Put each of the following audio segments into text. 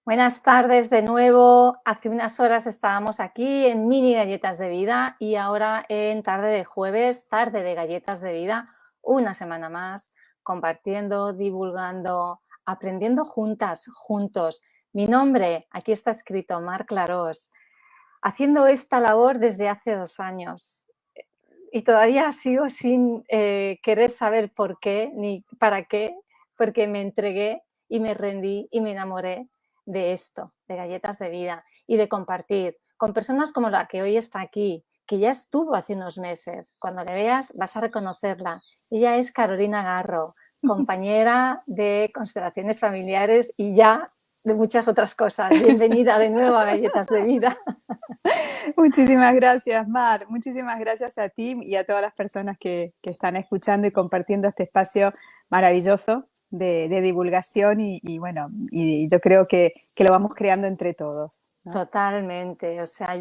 Buenas tardes de nuevo. Hace unas horas estábamos aquí en Mini Galletas de Vida y ahora en tarde de jueves, tarde de Galletas de Vida, una semana más, compartiendo, divulgando, aprendiendo juntas, juntos. Mi nombre, aquí está escrito, Mar Clarós, haciendo esta labor desde hace 2 años. Y todavía sigo sin querer saber por qué ni para qué, porque me entregué y me rendí y me enamoré de esto, de Galletas de Vida y de compartir con personas como la que hoy está aquí, que ya estuvo hace unos meses. Cuando le veas vas a reconocerla. Ella es Carolina Garro, compañera de Constelaciones Familiares y ya de muchas otras cosas. Bienvenida de nuevo a Galletas de Vida. Muchísimas gracias, Mar. Muchísimas gracias a ti y a todas las personas que están escuchando y compartiendo este espacio maravilloso de divulgación bueno, y yo creo que lo vamos creando entre todos, ¿no? Totalmente. O sea,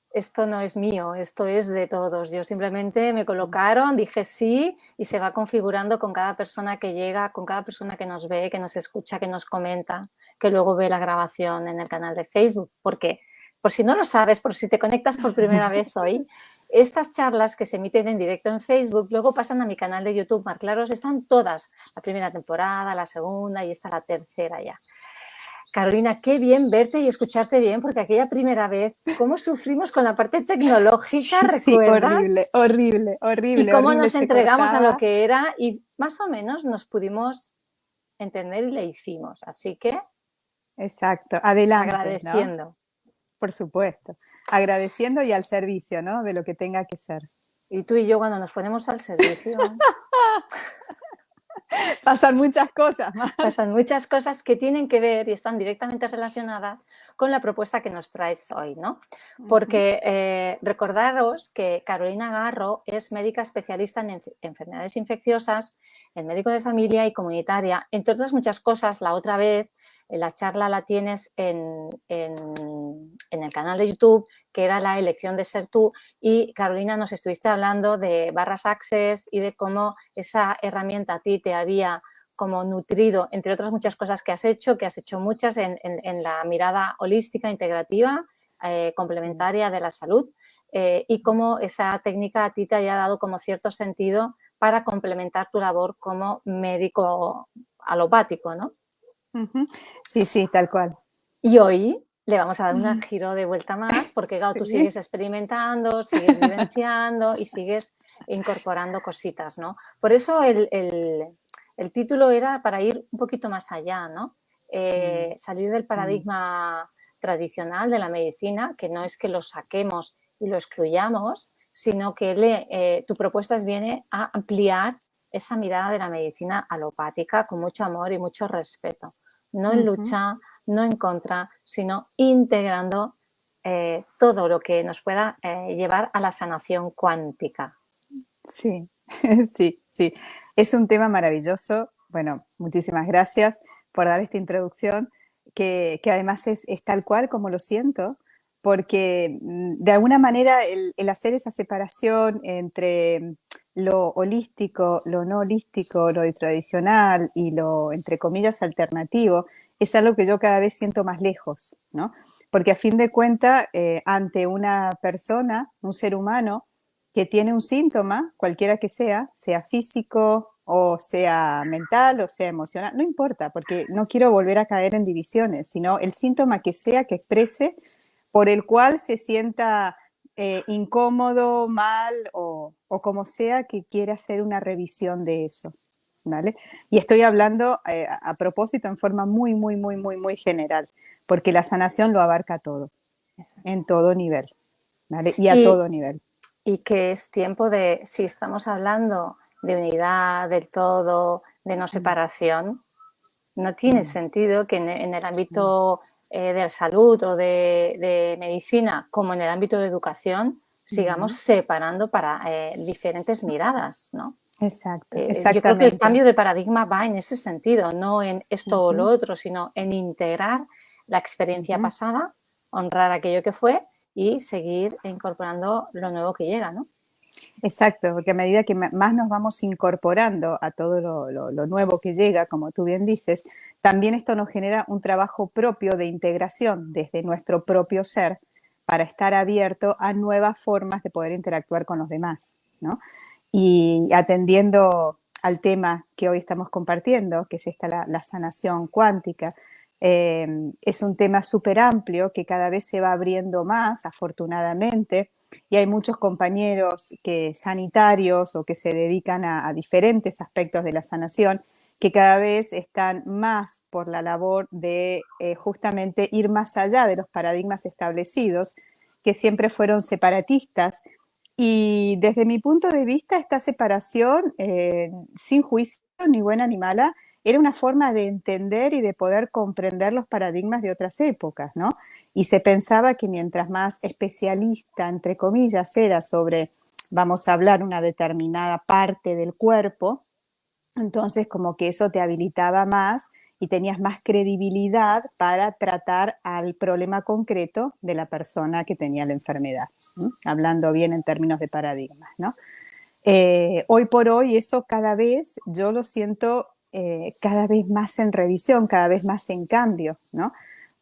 esto no es mío, esto es de todos. Yo simplemente me colocaron, dije sí y se va configurando con cada persona que llega, con cada persona que nos ve, que nos escucha, que nos comenta, que luego ve la grabación en el canal de Facebook. Porque, por si no lo sabes, por si te conectas por primera vez hoy, estas charlas que se emiten en directo en Facebook luego pasan a mi canal de YouTube, Mar Claros, están todas, la primera temporada, la segunda y esta la tercera ya. Carolina, qué bien verte y escucharte bien, porque aquella primera vez, cómo sufrimos con la parte tecnológica, Sí, ¿recuerdas? horrible, Y cómo horrible, nos se entregamos a lo cortaba. que era y más o menos nos pudimos entender y le hicimos. Así que, Exacto, adelante, ¿no? agradeciendo. Por supuesto. Agradeciendo y al servicio, ¿no? De lo que tenga que ser. Y tú y yo cuando nos ponemos al servicio, Pasan muchas cosas, Mar. pasan muchas cosas que tienen que ver y están directamente relacionadas con la propuesta que nos traes hoy, ¿no? Porque recordaros que Carolina Garro es médica especialista en enfermedades infecciosas, en médico de familia y comunitaria, entre otras muchas cosas. La otra vez, la charla la tienes en el canal de YouTube, que era la elección de ser tú, y Carolina nos estuviste hablando de barras Access y de cómo esa herramienta a ti te había como nutrido, entre otras muchas cosas que has hecho muchas en la mirada holística, integrativa, complementaria de la salud, y cómo esa técnica a ti te haya dado como cierto sentido para complementar tu labor como médico alopático, ¿no? Sí, sí, tal cual. Y hoy le vamos a dar un giro de vuelta más porque, claro, tú sigues experimentando, sigues vivenciando y sigues incorporando cositas, ¿no? Por eso el título era para ir un poquito más allá, ¿no? Salir del paradigma tradicional de la medicina, que no es que lo saquemos y lo excluyamos, sino que tu propuesta viene a ampliar esa mirada de la medicina alopática con mucho amor y mucho respeto. No en lucha, no en contra, sino integrando todo lo que nos pueda llevar a la sanación cuántica. Sí, sí, sí. Es un tema maravilloso. Bueno, muchísimas gracias por dar esta introducción, que además es tal cual como lo siento, porque de alguna manera el hacer esa separación entre lo holístico, lo no holístico, lo tradicional y lo, entre comillas, alternativo, es algo que yo cada vez siento más lejos, ¿no? Porque a fin de cuentas, ante una persona, un ser humano, que tiene un síntoma, cualquiera que sea físico o sea mental o sea emocional, no importa, porque no quiero volver a caer en divisiones, sino el síntoma que sea que exprese por el cual se sienta incómodo, mal o como sea que quiera hacer una revisión de eso, ¿vale? Y estoy hablando a propósito en forma muy general, porque la sanación lo abarca todo, en todo nivel, ¿vale? Y a todo nivel. Y que es tiempo de, si estamos hablando de unidad, del todo, de no separación, no tiene sentido que en el ámbito de la salud o de medicina, como en el ámbito de educación, sigamos separando para diferentes miradas, ¿no? Exacto, Yo creo que el exactamente. cambio de paradigma va en ese sentido, no en esto o lo otro, sino en integrar la experiencia pasada, honrar aquello que fue y seguir incorporando lo nuevo que llega, ¿no? Exacto, porque a medida que más nos vamos incorporando a todo lo nuevo que llega, como tú bien dices, también esto nos genera un trabajo propio de integración desde nuestro propio ser para estar abierto a nuevas formas de poder interactuar con los demás, ¿no? Y atendiendo al tema que hoy estamos compartiendo, que es esta la sanación cuántica, es un tema súper amplio que cada vez se va abriendo más, afortunadamente, y hay muchos compañeros sanitarios o que se dedican a diferentes aspectos de la sanación que cada vez están más por la labor de justamente ir más allá de los paradigmas establecidos, que siempre fueron separatistas. Y desde mi punto de vista, esta separación, sin juicio ni buena ni mala, era una forma de entender y de poder comprender los paradigmas de otras épocas, ¿no? Y se pensaba que mientras más especialista, entre comillas, era sobre, vamos a hablar, una determinada parte del cuerpo, entonces como que eso te habilitaba más y tenías más credibilidad para tratar al problema concreto de la persona que tenía la enfermedad, ¿no? Hablando bien en términos de paradigmas, ¿no? Hoy por hoy eso cada vez yo lo siento cada vez más en revisión, cada vez más en cambio, ¿no?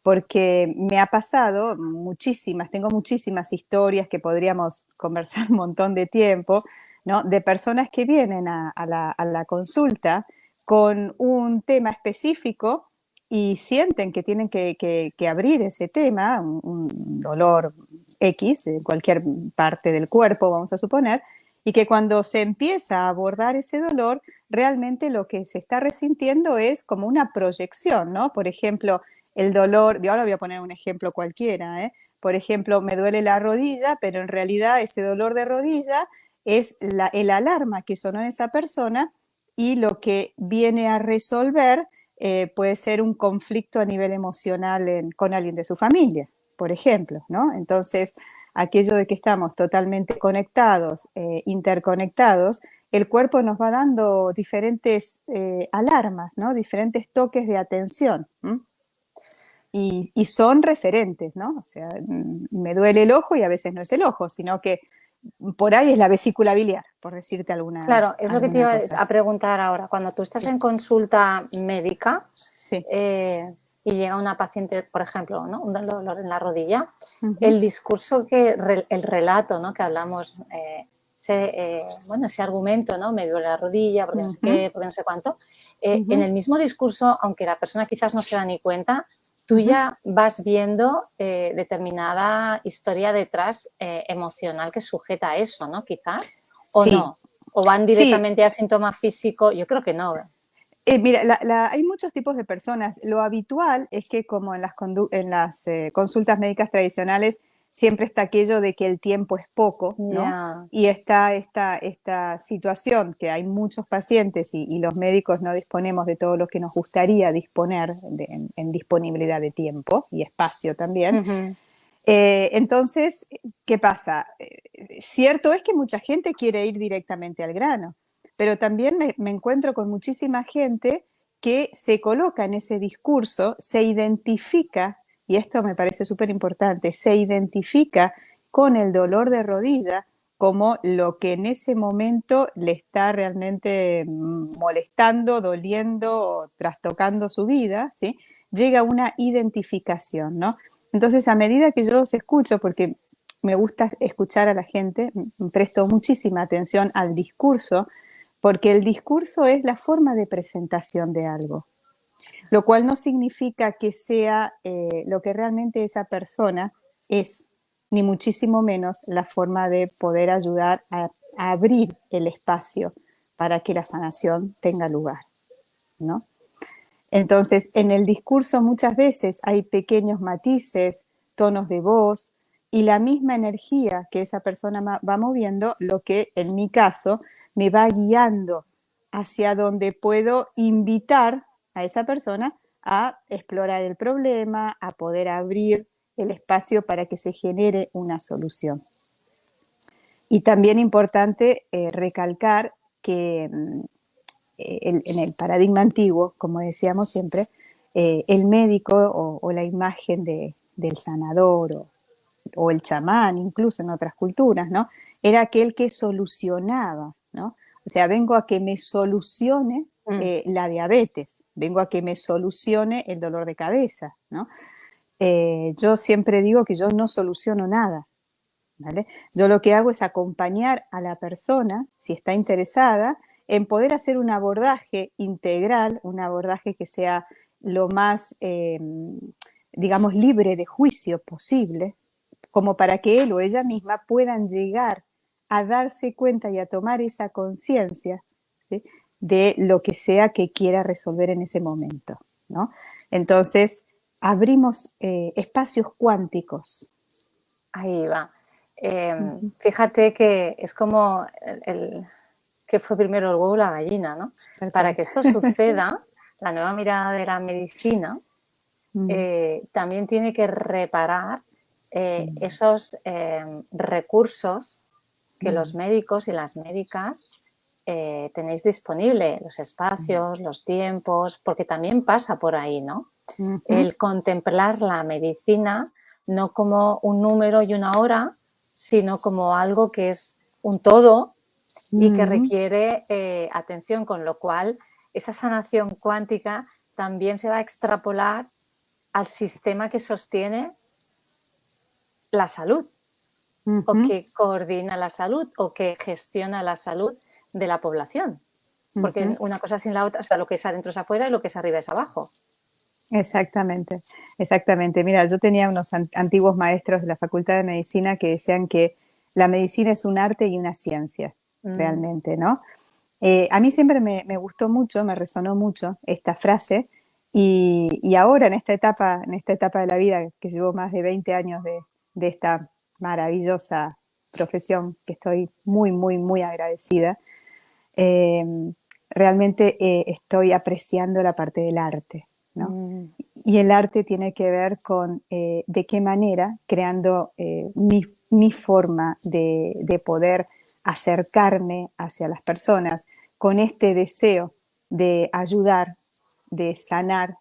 Porque me ha pasado muchísimas, tengo muchísimas historias que podríamos conversar un montón de tiempo, ¿no? De personas que vienen a la consulta con un tema específico y sienten que tienen que abrir ese tema, un dolor X en cualquier parte del cuerpo, vamos a suponer, y que cuando se empieza a abordar ese dolor, realmente lo que se está resintiendo es como una proyección, ¿no? Por ejemplo, el dolor, yo ahora voy a poner un ejemplo cualquiera, ¿eh? Por ejemplo, me duele la rodilla, pero en realidad ese dolor de rodilla es el alarma que sonó en esa persona y lo que viene a resolver puede ser un conflicto a nivel emocional con alguien de su familia, por ejemplo, ¿no? Entonces, aquello de que estamos totalmente conectados, interconectados, el cuerpo nos va dando diferentes alarmas, ¿no? Diferentes toques de atención. ¿M? Y son referentes, ¿no? O sea, me duele el ojo y a veces no es el ojo, sino que por ahí es la vesícula biliar, por decirte Claro, es lo que te alguna iba cosa. a preguntar ahora. Cuando tú estás Sí. en consulta médica Sí. Y llega una paciente, por ejemplo, ¿no? Un dolor en la rodilla, Uh-huh. el discurso, el relato, ¿no? Que hablamos, bueno, ese argumento, ¿no? Me duele la rodilla, porque no sé Uh-huh. qué, porque no sé cuánto. En Uh-huh. el mismo discurso, aunque la persona quizás no se da ni cuenta, tú Uh-huh. ya vas viendo determinada historia detrás emocional que sujeta a eso, ¿no? Quizás, o Sí, no. O van sí. directamente al síntoma físico. Yo creo que no. Mira, hay muchos tipos de personas. Lo habitual es que como en las consultas médicas tradicionales siempre está aquello de que el tiempo es poco, ¿no? Ya. Y está esta situación que hay muchos pacientes y los médicos no disponemos de todo lo que nos gustaría disponer en disponibilidad de tiempo y espacio también. Uh-huh. Entonces, ¿qué pasa? Cierto es que mucha gente quiere ir directamente al grano, pero también me encuentro con muchísima gente que se coloca en ese discurso, se identifica, y esto me parece súper importante, se identifica con el dolor de rodilla como lo que en ese momento le está realmente molestando, doliendo, trastocando su vida, ¿sí? Llega una identificación, ¿no? Entonces, a medida que yo los escucho, porque me gusta escuchar a la gente, presto muchísima atención al discurso, porque el discurso es la forma de presentación de algo, lo cual no significa que sea lo que realmente esa persona es, ni muchísimo menos la forma de poder ayudar a abrir el espacio para que la sanación tenga lugar, ¿no? Entonces, en el discurso muchas veces hay pequeños matices, tonos de voz y la misma energía que esa persona va moviendo, lo que en mi caso me va guiando hacia donde puedo invitar a esa persona a explorar el problema, a poder abrir el espacio para que se genere una solución. Y también importante recalcar que en el paradigma antiguo, como decíamos siempre, el médico o la imagen del sanador o el chamán, incluso en otras culturas, ¿no? Era aquel que solucionaba, ¿no? O sea, vengo a que me solucione la diabetes, vengo a que me solucione el dolor de cabeza, ¿no? Yo siempre digo que yo no soluciono nada, ¿vale? Yo lo que hago es acompañar a la persona, si está interesada, en poder hacer un abordaje integral, un abordaje que sea lo más, digamos, libre de juicio posible, como para que él o ella misma puedan llegar a darse cuenta y a tomar esa conciencia, ¿sí?, de lo que sea que quiera resolver en ese momento, ¿no? Entonces, abrimos espacios cuánticos. Ahí va. Ujú. Fíjate que es como que fue primero el huevo o la gallina, ¿no? Tal Para cual. que esto suceda, la nueva mirada de la medicina Mm, también tiene que reparar mm, esos recursos que los mm, médicos y las médicas tenéis disponible, los mm, espacios, los tiempos, porque también pasa por ahí, ¿no? ujú, El contemplar la medicina no como un número y una hora, sino como algo que es un todo y que mm, requiere atención, con lo cual esa sanación cuántica también se va a extrapolar al sistema que sostiene la salud o ujú, que coordina la salud o que gestiona la salud de la población. Porque ujú. una cosa sin la otra, o sea, lo que es adentro es afuera y lo que es arriba es abajo. Exactamente, exactamente. Mira, yo tenía unos antiguos maestros de la Facultad de Medicina que decían que la medicina es un arte y una ciencia, Mm, realmente, ¿no? A mí siempre me gustó mucho, me resonó mucho esta frase y ahora en esta etapa de la vida que llevo más de 20 años de esta maravillosa profesión, que estoy muy, muy, muy agradecida, eh, realmente estoy apreciando la parte del arte, ¿no? mm, Y el arte tiene que ver con de qué manera, creando mi forma de poder acercarme hacia las personas con este deseo de ayudar, de sanar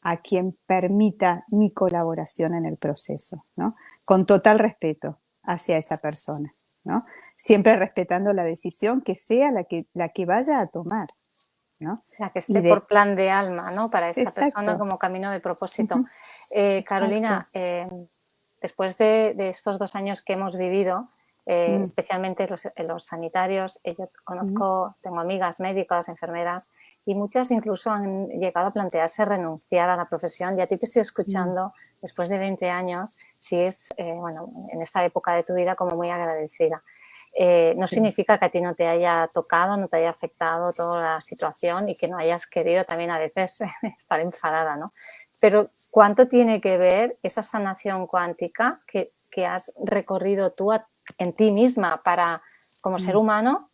a quien permita mi colaboración en el proceso, ¿no? Con total respeto hacia esa persona, ¿no? Siempre respetando la decisión que sea la que vaya a tomar, ¿no? la que Y esté por de, plan de alma, ¿no? Para esa persona exacto, como camino de propósito. ujú, exacto. Carolina, después de estos 2 años que hemos vivido, Mm, especialmente los sanitarios, yo mm, conozco, tengo amigas médicas, enfermeras, y muchas incluso han llegado a plantearse renunciar a la profesión. Y a ti te estoy mm, escuchando después de 20 años, si es, bueno, en esta época de tu vida como muy agradecida. No sí. significa que a ti no te haya tocado, no te haya afectado toda la situación y que no hayas querido también a veces estar enfadada, ¿no? Pero ¿cuánto tiene que ver esa sanación cuántica que has recorrido tú en ti misma para, como ser Mm, humano,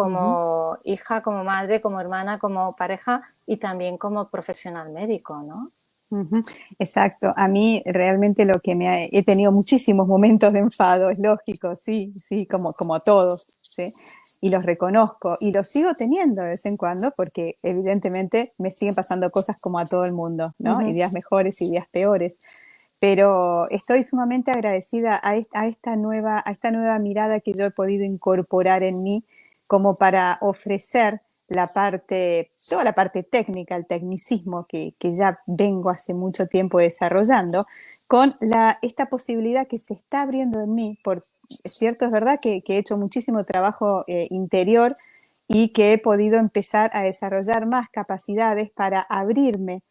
ujú, como hija, como madre, como hermana, como pareja y también como profesional médico, ¿no? ujú. Exacto. A mí realmente lo que he tenido muchísimos momentos de enfado, es lógico, sí, sí, como todos, ¿sí? Y los reconozco y los sigo teniendo de vez en cuando porque evidentemente me siguen pasando cosas como a todo el mundo, ¿no? Y Ujú. días mejores y días peores. Pero estoy sumamente agradecida a esta nueva mirada que yo he podido incorporar en mí como para ofrecer toda la parte técnica, el tecnicismo que ya vengo hace mucho tiempo desarrollando, con esta posibilidad que se está abriendo en mí. Es cierto, es verdad que he hecho muchísimo trabajo interior y que he podido empezar a desarrollar más capacidades para abrirme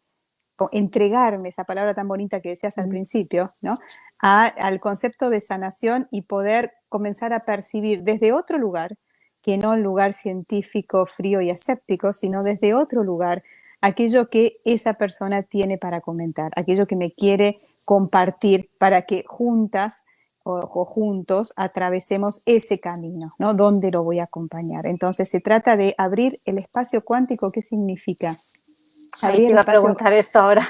entregarme, esa palabra tan bonita que decías al principio, ¿no? Al concepto de sanación y poder comenzar a percibir desde otro lugar, que no un lugar científico, frío y aséptico, sino desde otro lugar, aquello que esa persona tiene para comentar, aquello que me quiere compartir para que juntas o juntos atravesemos ese camino, ¿no? ¿Dónde lo voy a acompañar? Entonces se trata de abrir el espacio cuántico. ¿Qué significa? Ahí Abrir te el iba a espacio. preguntar esto ahora.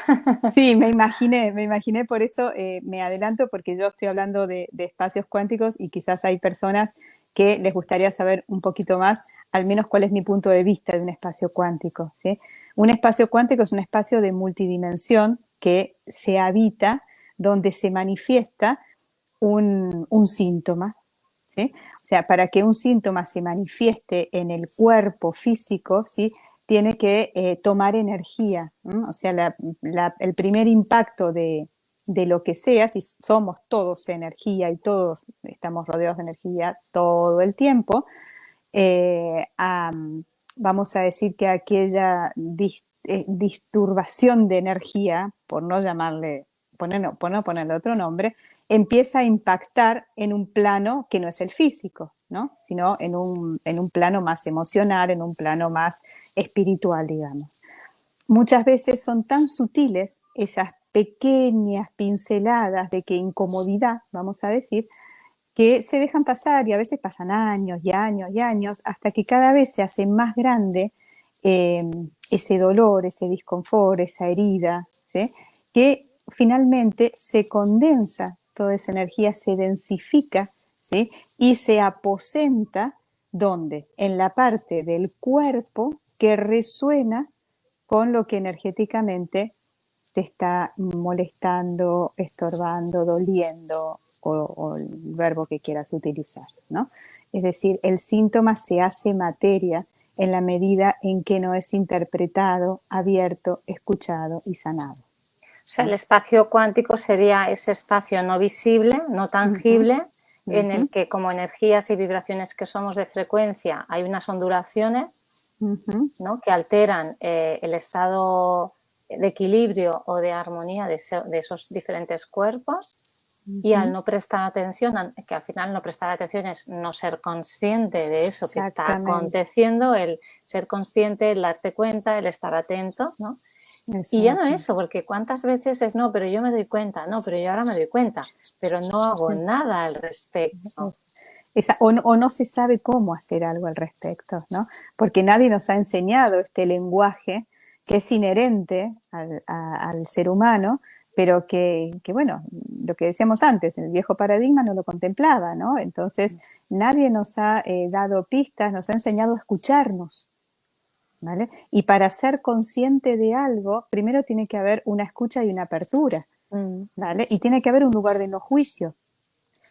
Sí, me imaginé, por eso me adelanto, porque yo estoy hablando de espacios cuánticos y quizás hay personas que les gustaría saber un poquito más, al menos cuál es mi punto de vista de un espacio cuántico, ¿sí? Un espacio cuántico es un espacio de multidimensión que se habita, donde se manifiesta un síntoma, ¿sí? O sea, para que un síntoma se manifieste en el cuerpo físico, ¿sí? Tiene que tomar energía, ¿no? O sea, el primer impacto de lo que sea, si somos todos energía y todos estamos rodeados de energía todo el tiempo, eh, a, vamos a decir que aquella disturbación de energía, por no llamarle, por no ponerle otro nombre, empieza a impactar en un plano que no es el físico, ¿no? Sino en un plano más emocional, en un plano más espiritual, digamos. Muchas veces son tan sutiles esas pequeñas pinceladas de que incomodidad, vamos a decir, que se dejan pasar y a veces pasan años y años y años hasta que cada vez se hace más grande ese dolor, ese disconfort, esa herida, ¿sí? Que finalmente se condensa, toda esa energía se densifica, ¿sí? Y se aposenta, ¿dónde? En la parte del cuerpo que resuena con lo que energéticamente te está molestando, estorbando, doliendo o el verbo que quieras utilizar, ¿no? Es decir, el síntoma se hace materia en la medida en que no es interpretado, abierto, escuchado y sanado. O sea, el espacio cuántico sería ese espacio no visible, no tangible, en el que como energías y vibraciones que somos de frecuencia hay unas ondulaciones, ¿no? Que alteran el estado de equilibrio o de armonía de esos diferentes cuerpos, y al no prestar atención, que al final no prestar atención es no ser consciente de eso que está aconteciendo, el ser consciente, el darte cuenta, el estar atento, ¿no? Y ya no eso, porque cuántas veces es no, pero yo me doy cuenta, no, pero yo ahora me doy cuenta, pero no hago nada al respecto. O no se sabe cómo hacer algo al respecto, ¿no? Porque nadie nos ha enseñado este lenguaje que es inherente al ser humano, pero que, bueno, lo que decíamos antes, el viejo paradigma no lo contemplaba, ¿no? Entonces, nadie nos ha dado pistas, nos ha enseñado a escucharnos, ¿vale? Y para ser consciente de algo, primero tiene que haber una escucha y una apertura, ¿vale? Y tiene que haber un lugar de no juicio.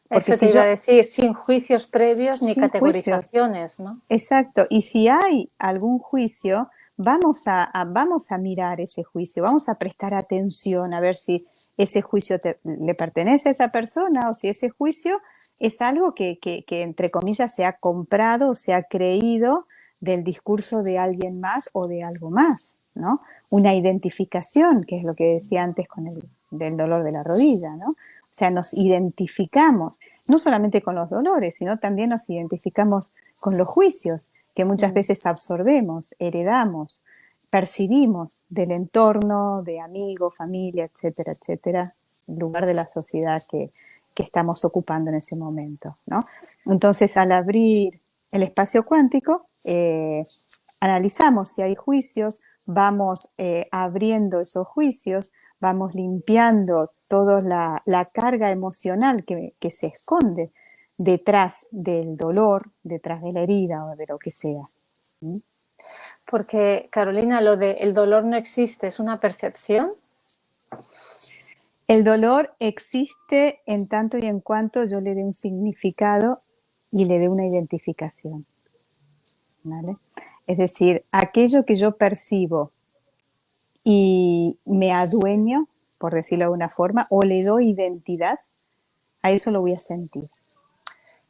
Porque eso te iba a decir, sin juicios previos ni categorizaciones, juicios, ¿no? Exacto. Y si hay algún juicio, vamos a mirar ese juicio, vamos a prestar atención a ver si ese juicio le pertenece a esa persona o si ese juicio es algo que entre comillas, se ha comprado o se ha creído del discurso de alguien más o de algo más, ¿no? Una identificación, que es lo que decía antes con del dolor de la rodilla, ¿no? O sea, nos identificamos, no solamente con los dolores, sino también nos identificamos con los juicios que muchas veces absorbemos, heredamos, percibimos del entorno, de amigos, familia, etcétera, etcétera, el lugar de la sociedad que estamos ocupando en ese momento, ¿no? Entonces, al abrir el espacio cuántico, analizamos si hay juicios, vamos abriendo esos juicios, vamos limpiando toda la carga emocional que se esconde detrás del dolor, detrás de la herida o de lo que sea. Porque, Carolina, lo de el dolor no existe, ¿es una percepción? El dolor existe en tanto y en cuanto yo le dé un significado y le dé una identificación, ¿vale? Es decir, aquello que yo percibo y me adueño, por decirlo de alguna forma, o le doy identidad, a eso lo voy a sentir.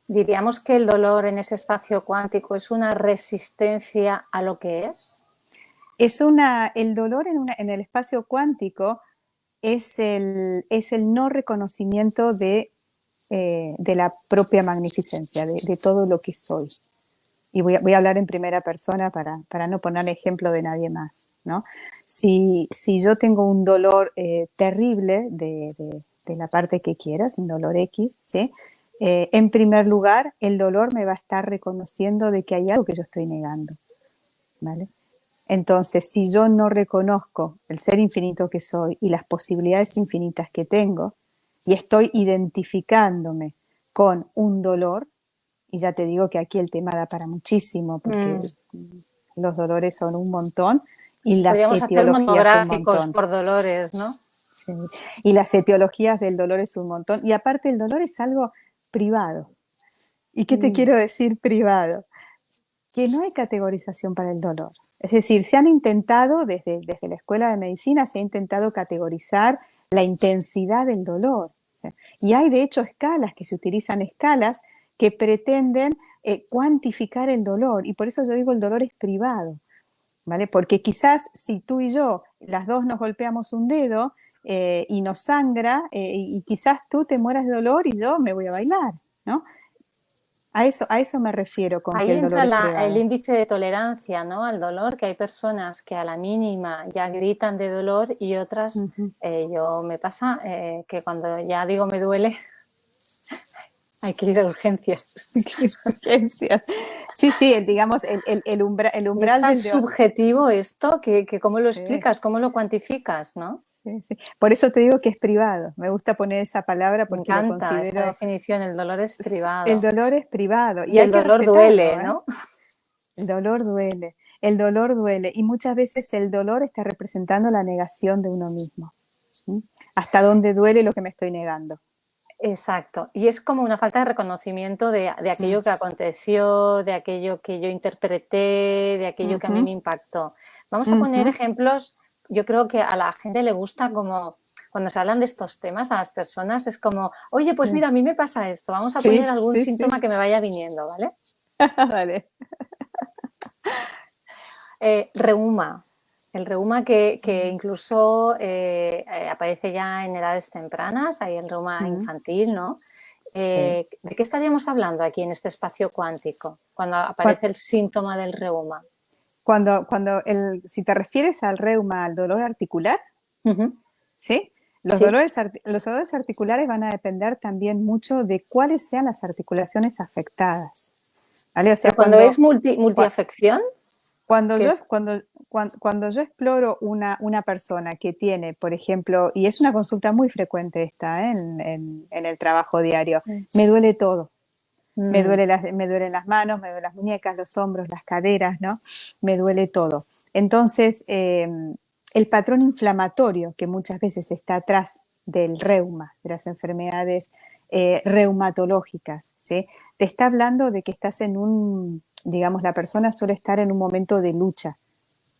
¿Diríamos que el dolor en ese espacio cuántico es una resistencia a lo que es? El dolor en el espacio cuántico es el no reconocimiento de la propia magnificencia, de todo lo que soy. Y voy a hablar en primera persona para no poner ejemplo de nadie más, ¿no? Si yo tengo un dolor terrible de la parte que quieras, un dolor X, ¿sí? En primer lugar, el dolor me va a estar reconociendo de que hay algo que yo estoy negando, ¿vale? Entonces, si yo no reconozco el ser infinito que soy y las posibilidades infinitas que tengo, y estoy identificándome con un dolor, y ya te digo que aquí el tema da para muchísimo, porque los dolores son un montón y las podríamos etiologías hacer monográficos un montón. por dolores, ¿no? Sí. Y las etiologías del dolor es un montón. Y aparte el dolor es algo privado. ¿Y qué te quiero decir privado? Que no hay categorización para el dolor. Es decir, se han intentado, desde la Escuela de Medicina, se ha intentado categorizar la intensidad del dolor. O sea, y hay de hecho escalas, que se utilizan escalas que pretenden cuantificar el dolor. Y por eso yo digo el dolor es privado, ¿vale? Porque quizás si tú y yo, las dos nos golpeamos un dedo y nos sangra, y quizás tú te mueras de dolor y yo me voy a bailar, ¿no? A eso me refiero con que Ahí el dolor entra es el privado. índice de tolerancia, ¿no?, al dolor, que hay personas que a la mínima ya gritan de dolor y otras, Ujú. yo me pasa que cuando ya digo me duele, hay que ir a urgencias. Qué urgencia. Sí, sí, digamos, el Y es umbral tan del... subjetivo esto que ¿cómo lo Sí, explicas? ¿Cómo lo cuantificas? ¿No? sí, sí. Por eso te digo que es privado. Me gusta poner esa palabra Me porque lo encanta esa considero... definición, el dolor es El privado. dolor es privado Y y hay el que dolor duele, respetarlo, ¿eh? ¿no? El dolor duele. El dolor duele. Y muchas veces el dolor está representando la negación de uno mismo. ¿Mm? ¿Hasta dónde duele lo que me estoy negando? Exacto. Y es como una falta de reconocimiento de Mm. aquello que aconteció, de aquello que yo interpreté, de aquello que a mí me Ujú, impactó. Vamos a poner ujú, ejemplos. Yo creo que a la gente le gusta como cuando se hablan de estos temas, a las personas es como, oye, pues sí. mira, a mí me pasa esto. Vamos a poner Sí, algún sí, sí. síntoma que me vaya viniendo, ¿vale? Vale. Reuma. El reuma que incluso aparece ya en edades tempranas, hay el reuma Mm, infantil, ¿no? sí. ¿De qué estaríamos hablando aquí en este espacio cuántico cuando Cua- aparece el síntoma del reuma? si te refieres al reuma, al dolor articular, Ujú. ¿sí? Sí, Los dolores articulares van a depender también mucho de cuáles sean las articulaciones afectadas, ¿vale? O pero sea, cuando es cua- multiafección, cuando que yo, es cuando yo exploro una persona que tiene, por ejemplo, y es una consulta muy frecuente esta, ¿eh? En el trabajo diario, me duele todo. mm, Me duelen las manos, me duelen las muñecas, los hombros, las caderas, ¿no? Me duele todo. Entonces, el patrón inflamatorio que muchas veces está atrás del reuma, de las enfermedades reumatológicas, ¿sí? Te está hablando de que estás digamos, la persona suele estar en un momento de lucha,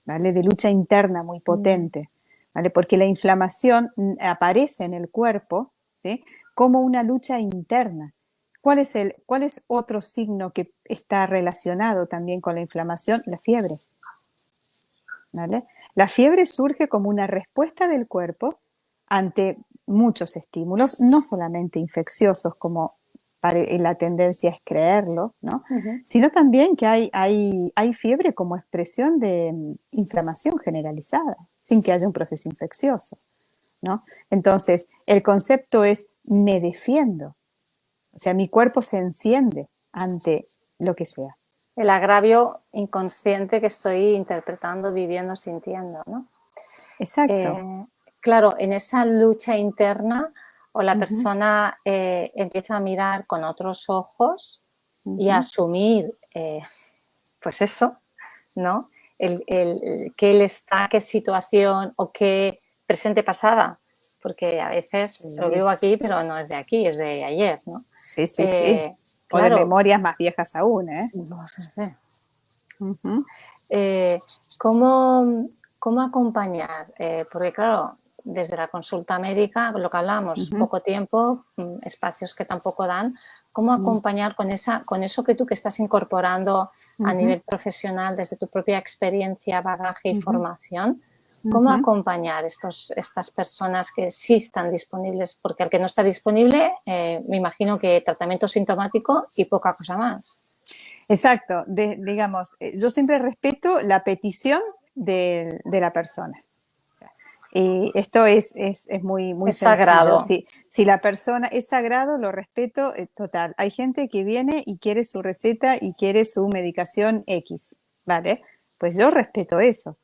¿vale? De lucha interna muy mm, potente, ¿vale? Porque la inflamación aparece en el cuerpo, ¿sí? Como una lucha interna. Cuál es otro signo que está relacionado también con la inflamación? La fiebre, ¿vale? La fiebre surge como una respuesta del cuerpo ante muchos estímulos, no solamente infecciosos, como la tendencia es creerlo, ¿no? ujú. Sino también que hay fiebre como expresión de inflamación generalizada, sin que haya un proceso infeccioso, ¿no? Entonces, el concepto es me defiendo, o sea, mi cuerpo se enciende ante lo que sea. El agravio inconsciente que estoy interpretando, viviendo, sintiendo, ¿no? Exacto. Eh, claro, en esa lucha interna o la Ujú, persona empieza a mirar con otros ojos y a ujú. asumir, pues eso, ¿no? Que él está, qué situación o qué presente pasada, porque a veces lo Sí, vivo aquí, pero no es de aquí, es de ayer, ¿no? sí, sí, sí. Eh, O de claro, memorias más viejas aún, ¿eh? no sé, Ujú, eh, ¿cómo, cómo acompañar? Porque claro, desde la consulta médica, lo que hablamos, ujú, poco tiempo, espacios que tampoco dan, ¿cómo mm, acompañar con eso que tú que estás incorporando a ujú, nivel profesional desde tu propia experiencia, bagaje y ujú, formación? ¿Cómo ujú. acompañar estas personas que sí están disponibles? Porque el que no está disponible, me imagino que tratamiento sintomático y poca cosa más. Exacto. Digamos, yo siempre respeto la petición de la persona. Y esto es muy, muy Es sencillo. sagrado. Si la persona es sagrado, lo respeto total. Hay gente que viene y quiere su receta y quiere su medicación X, ¿vale? Pues yo respeto eso,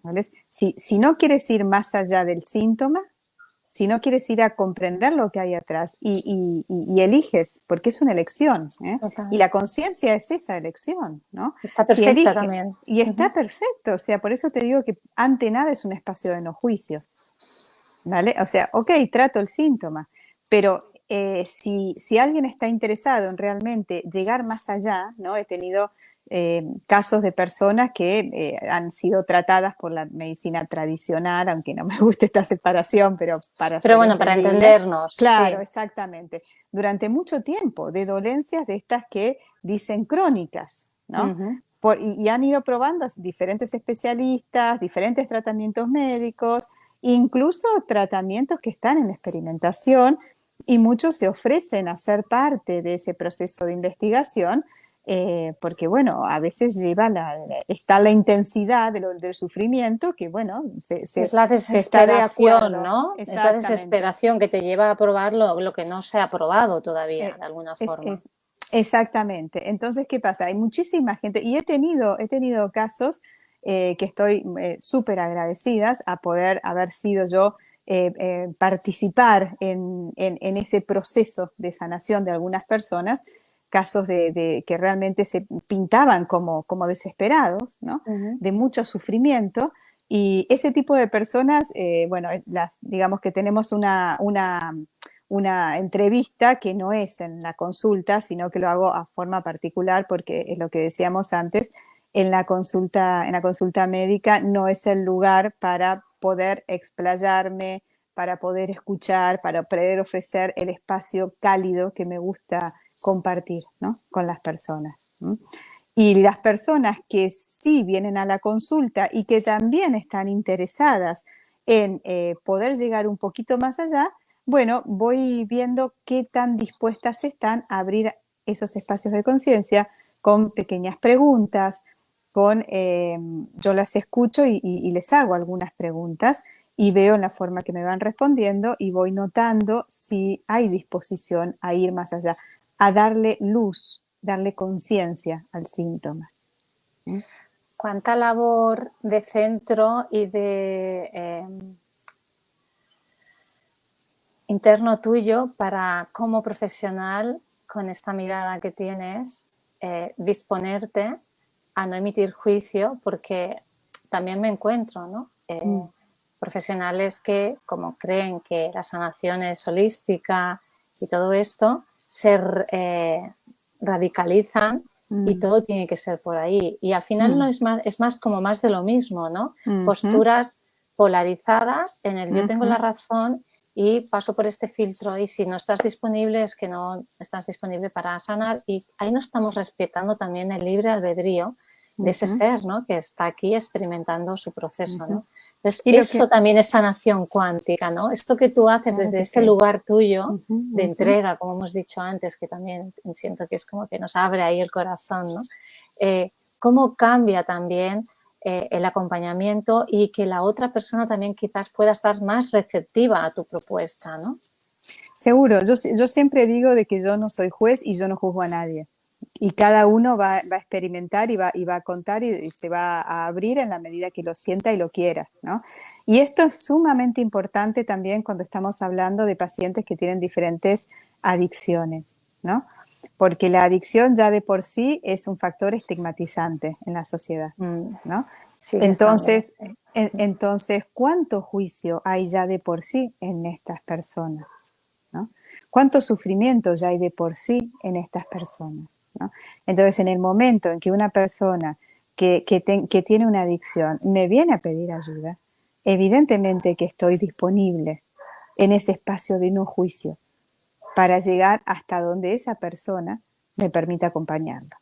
¿vale? Si no quieres ir más allá del síntoma, si no quieres ir a comprender lo que hay atrás y eliges, porque es una elección, ¿eh? Y Total. la conciencia es esa elección, ¿no? Está Si perfecta elige, también. y está Ujú. perfecto, o sea, por eso te digo que ante nada es un espacio de no juicio. ¿vale? O sea, ok, trato el síntoma, pero si alguien está interesado en realmente llegar más allá, ¿no? He tenido casos de personas que han sido tratadas por la medicina tradicional, aunque no me guste esta separación, pero para Pero ser bueno, para entendible. entendernos, Claro, sí. exactamente. Durante mucho tiempo, de dolencias de estas que dicen crónicas, ¿no? Ujú. Y han ido probando diferentes especialistas, diferentes tratamientos médicos, incluso tratamientos que están en experimentación, y muchos se ofrecen a ser parte de ese proceso de investigación, porque bueno, a veces está la intensidad del sufrimiento que bueno, Es la se está de desesperación, acuerdo, ¿no? Es la exactamente. desesperación que te lleva a probar lo que no se ha probado todavía, Eh, de alguna es, forma. es- exactamente. Entonces, ¿qué pasa? Hay muchísima gente, y he tenido casos que estoy súper agradecidas a poder haber sido yo, participar en ese proceso de sanación de algunas personas, casos que realmente se pintaban como desesperados, ¿no? Ujú. De mucho sufrimiento. Y ese tipo de personas, bueno, digamos que tenemos una entrevista que no es en la consulta, sino que lo hago a forma particular porque es lo que decíamos antes, en la consulta médica no es el lugar para poder explayarme, para poder escuchar, para poder ofrecer el espacio cálido que me gusta compartir, ¿no? Con las personas. ¿M? Y las personas que sí vienen a la consulta y que también están interesadas en poder llegar un poquito más allá, bueno, voy viendo qué tan dispuestas están a abrir esos espacios de conciencia con pequeñas preguntas, yo las escucho y les hago algunas preguntas y veo en la forma que me van respondiendo y voy notando si hay disposición a ir más allá, a darle luz, darle conciencia al síntoma. ¿Mm? ¿Cuánta labor de centro y de interno tuyo para, como profesional, con esta mirada que tienes, disponerte a no emitir juicio? Porque también me encuentro, ¿no? Mm, Profesionales que, como creen que la sanación es holística y todo esto, se radicalizan y mm, todo tiene que ser por ahí. Y al final no mm, es más como más de lo mismo, ¿no? ujú, Posturas polarizadas en el yo tengo ujú, la razón y paso por este filtro, y si no estás disponible es que no estás disponible para sanar, y ahí no estamos respetando también el libre albedrío de ese ujú, ser, ¿no? Que está aquí experimentando su proceso, ujú. ¿no? Entonces, Y lo eso que, también es sanación cuántica, ¿no? Esto que tú haces claro desde que ese sí. lugar tuyo Ujú, de ujú. entrega, como hemos dicho antes, que también siento que es como que nos abre ahí el corazón, ¿no? ¿Cómo cambia también el acompañamiento y que la otra persona también quizás pueda estar más receptiva a tu propuesta, ¿no? Seguro, yo siempre digo de que yo no soy juez y yo no juzgo a nadie. Y cada uno va a experimentar y va a contar y se va a abrir en la medida que lo sienta y lo quiera, ¿no? Y esto es sumamente importante también cuando estamos hablando de pacientes que tienen diferentes adicciones, ¿no? Porque la adicción ya de por sí es un factor estigmatizante en la sociedad, Mm, ¿no? sigue estándolo, Entonces, sí. entonces, ¿cuánto juicio hay ya de por sí en estas personas? ¿No? ¿Cuánto sufrimiento ya hay de por sí en estas personas? ¿No? Entonces, en el momento en que una persona que tiene una adicción me viene a pedir ayuda, evidentemente que estoy disponible en ese espacio de no juicio para llegar hasta donde esa persona me permita acompañarlo,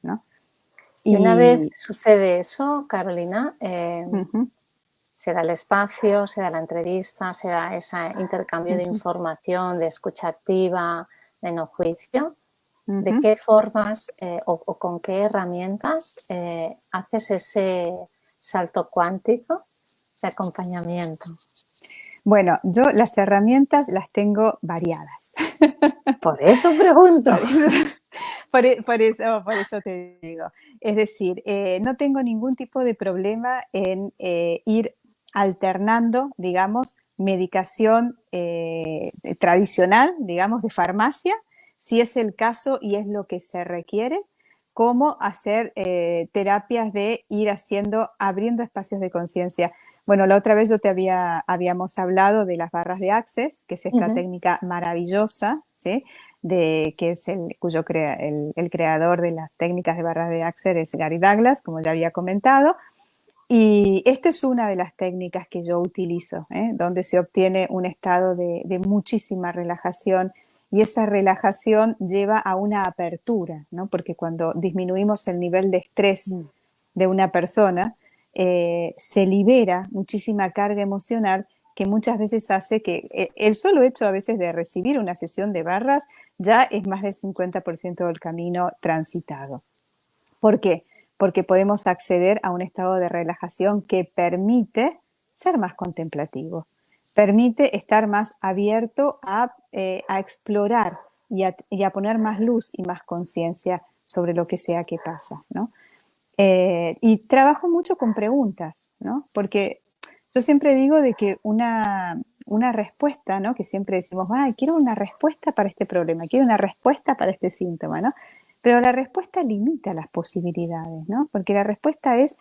¿no? Y una vez Y sucede eso, Carolina, ujú, se da el espacio, se da la entrevista, se da ese intercambio de ujú, información, de escucha activa, de no juicio. ¿De ujú. qué formas o con qué herramientas haces ese salto cuántico de acompañamiento? Bueno, yo las herramientas las tengo variadas. Por eso pregunto. Por eso, por eso te digo. Es decir, no tengo ningún tipo de problema en ir alternando, digamos, medicación tradicional, digamos, de farmacia, si es el caso y es lo que se requiere, cómo hacer terapias de ir abriendo espacios de conciencia. Bueno, la otra vez habíamos hablado de las barras de Access, que es esta técnica maravillosa, ¿sí? Que es el creador de las técnicas de barras de Access es Gary Douglas, como ya había comentado. Y esta es una de las técnicas que yo utilizo, donde se obtiene un estado de muchísima relajación, y esa relajación lleva a una apertura, ¿no? Porque cuando disminuimos el nivel de estrés de una persona, se libera muchísima carga emocional que muchas veces hace que el solo hecho a veces de recibir una sesión de barras ya es más del 50% del camino transitado. ¿Por qué? Porque podemos acceder a un estado de relajación que permite ser más contemplativo, permite estar más abierto a explorar y a poner más luz y más conciencia sobre lo que sea que pasa, ¿no? Y trabajo mucho con preguntas, ¿no? Porque yo siempre digo de que una respuesta, ¿no? Que siempre decimos, ay, quiero una respuesta para este problema, quiero una respuesta para este síntoma, ¿no? Pero la respuesta limita las posibilidades, ¿no? Porque la respuesta es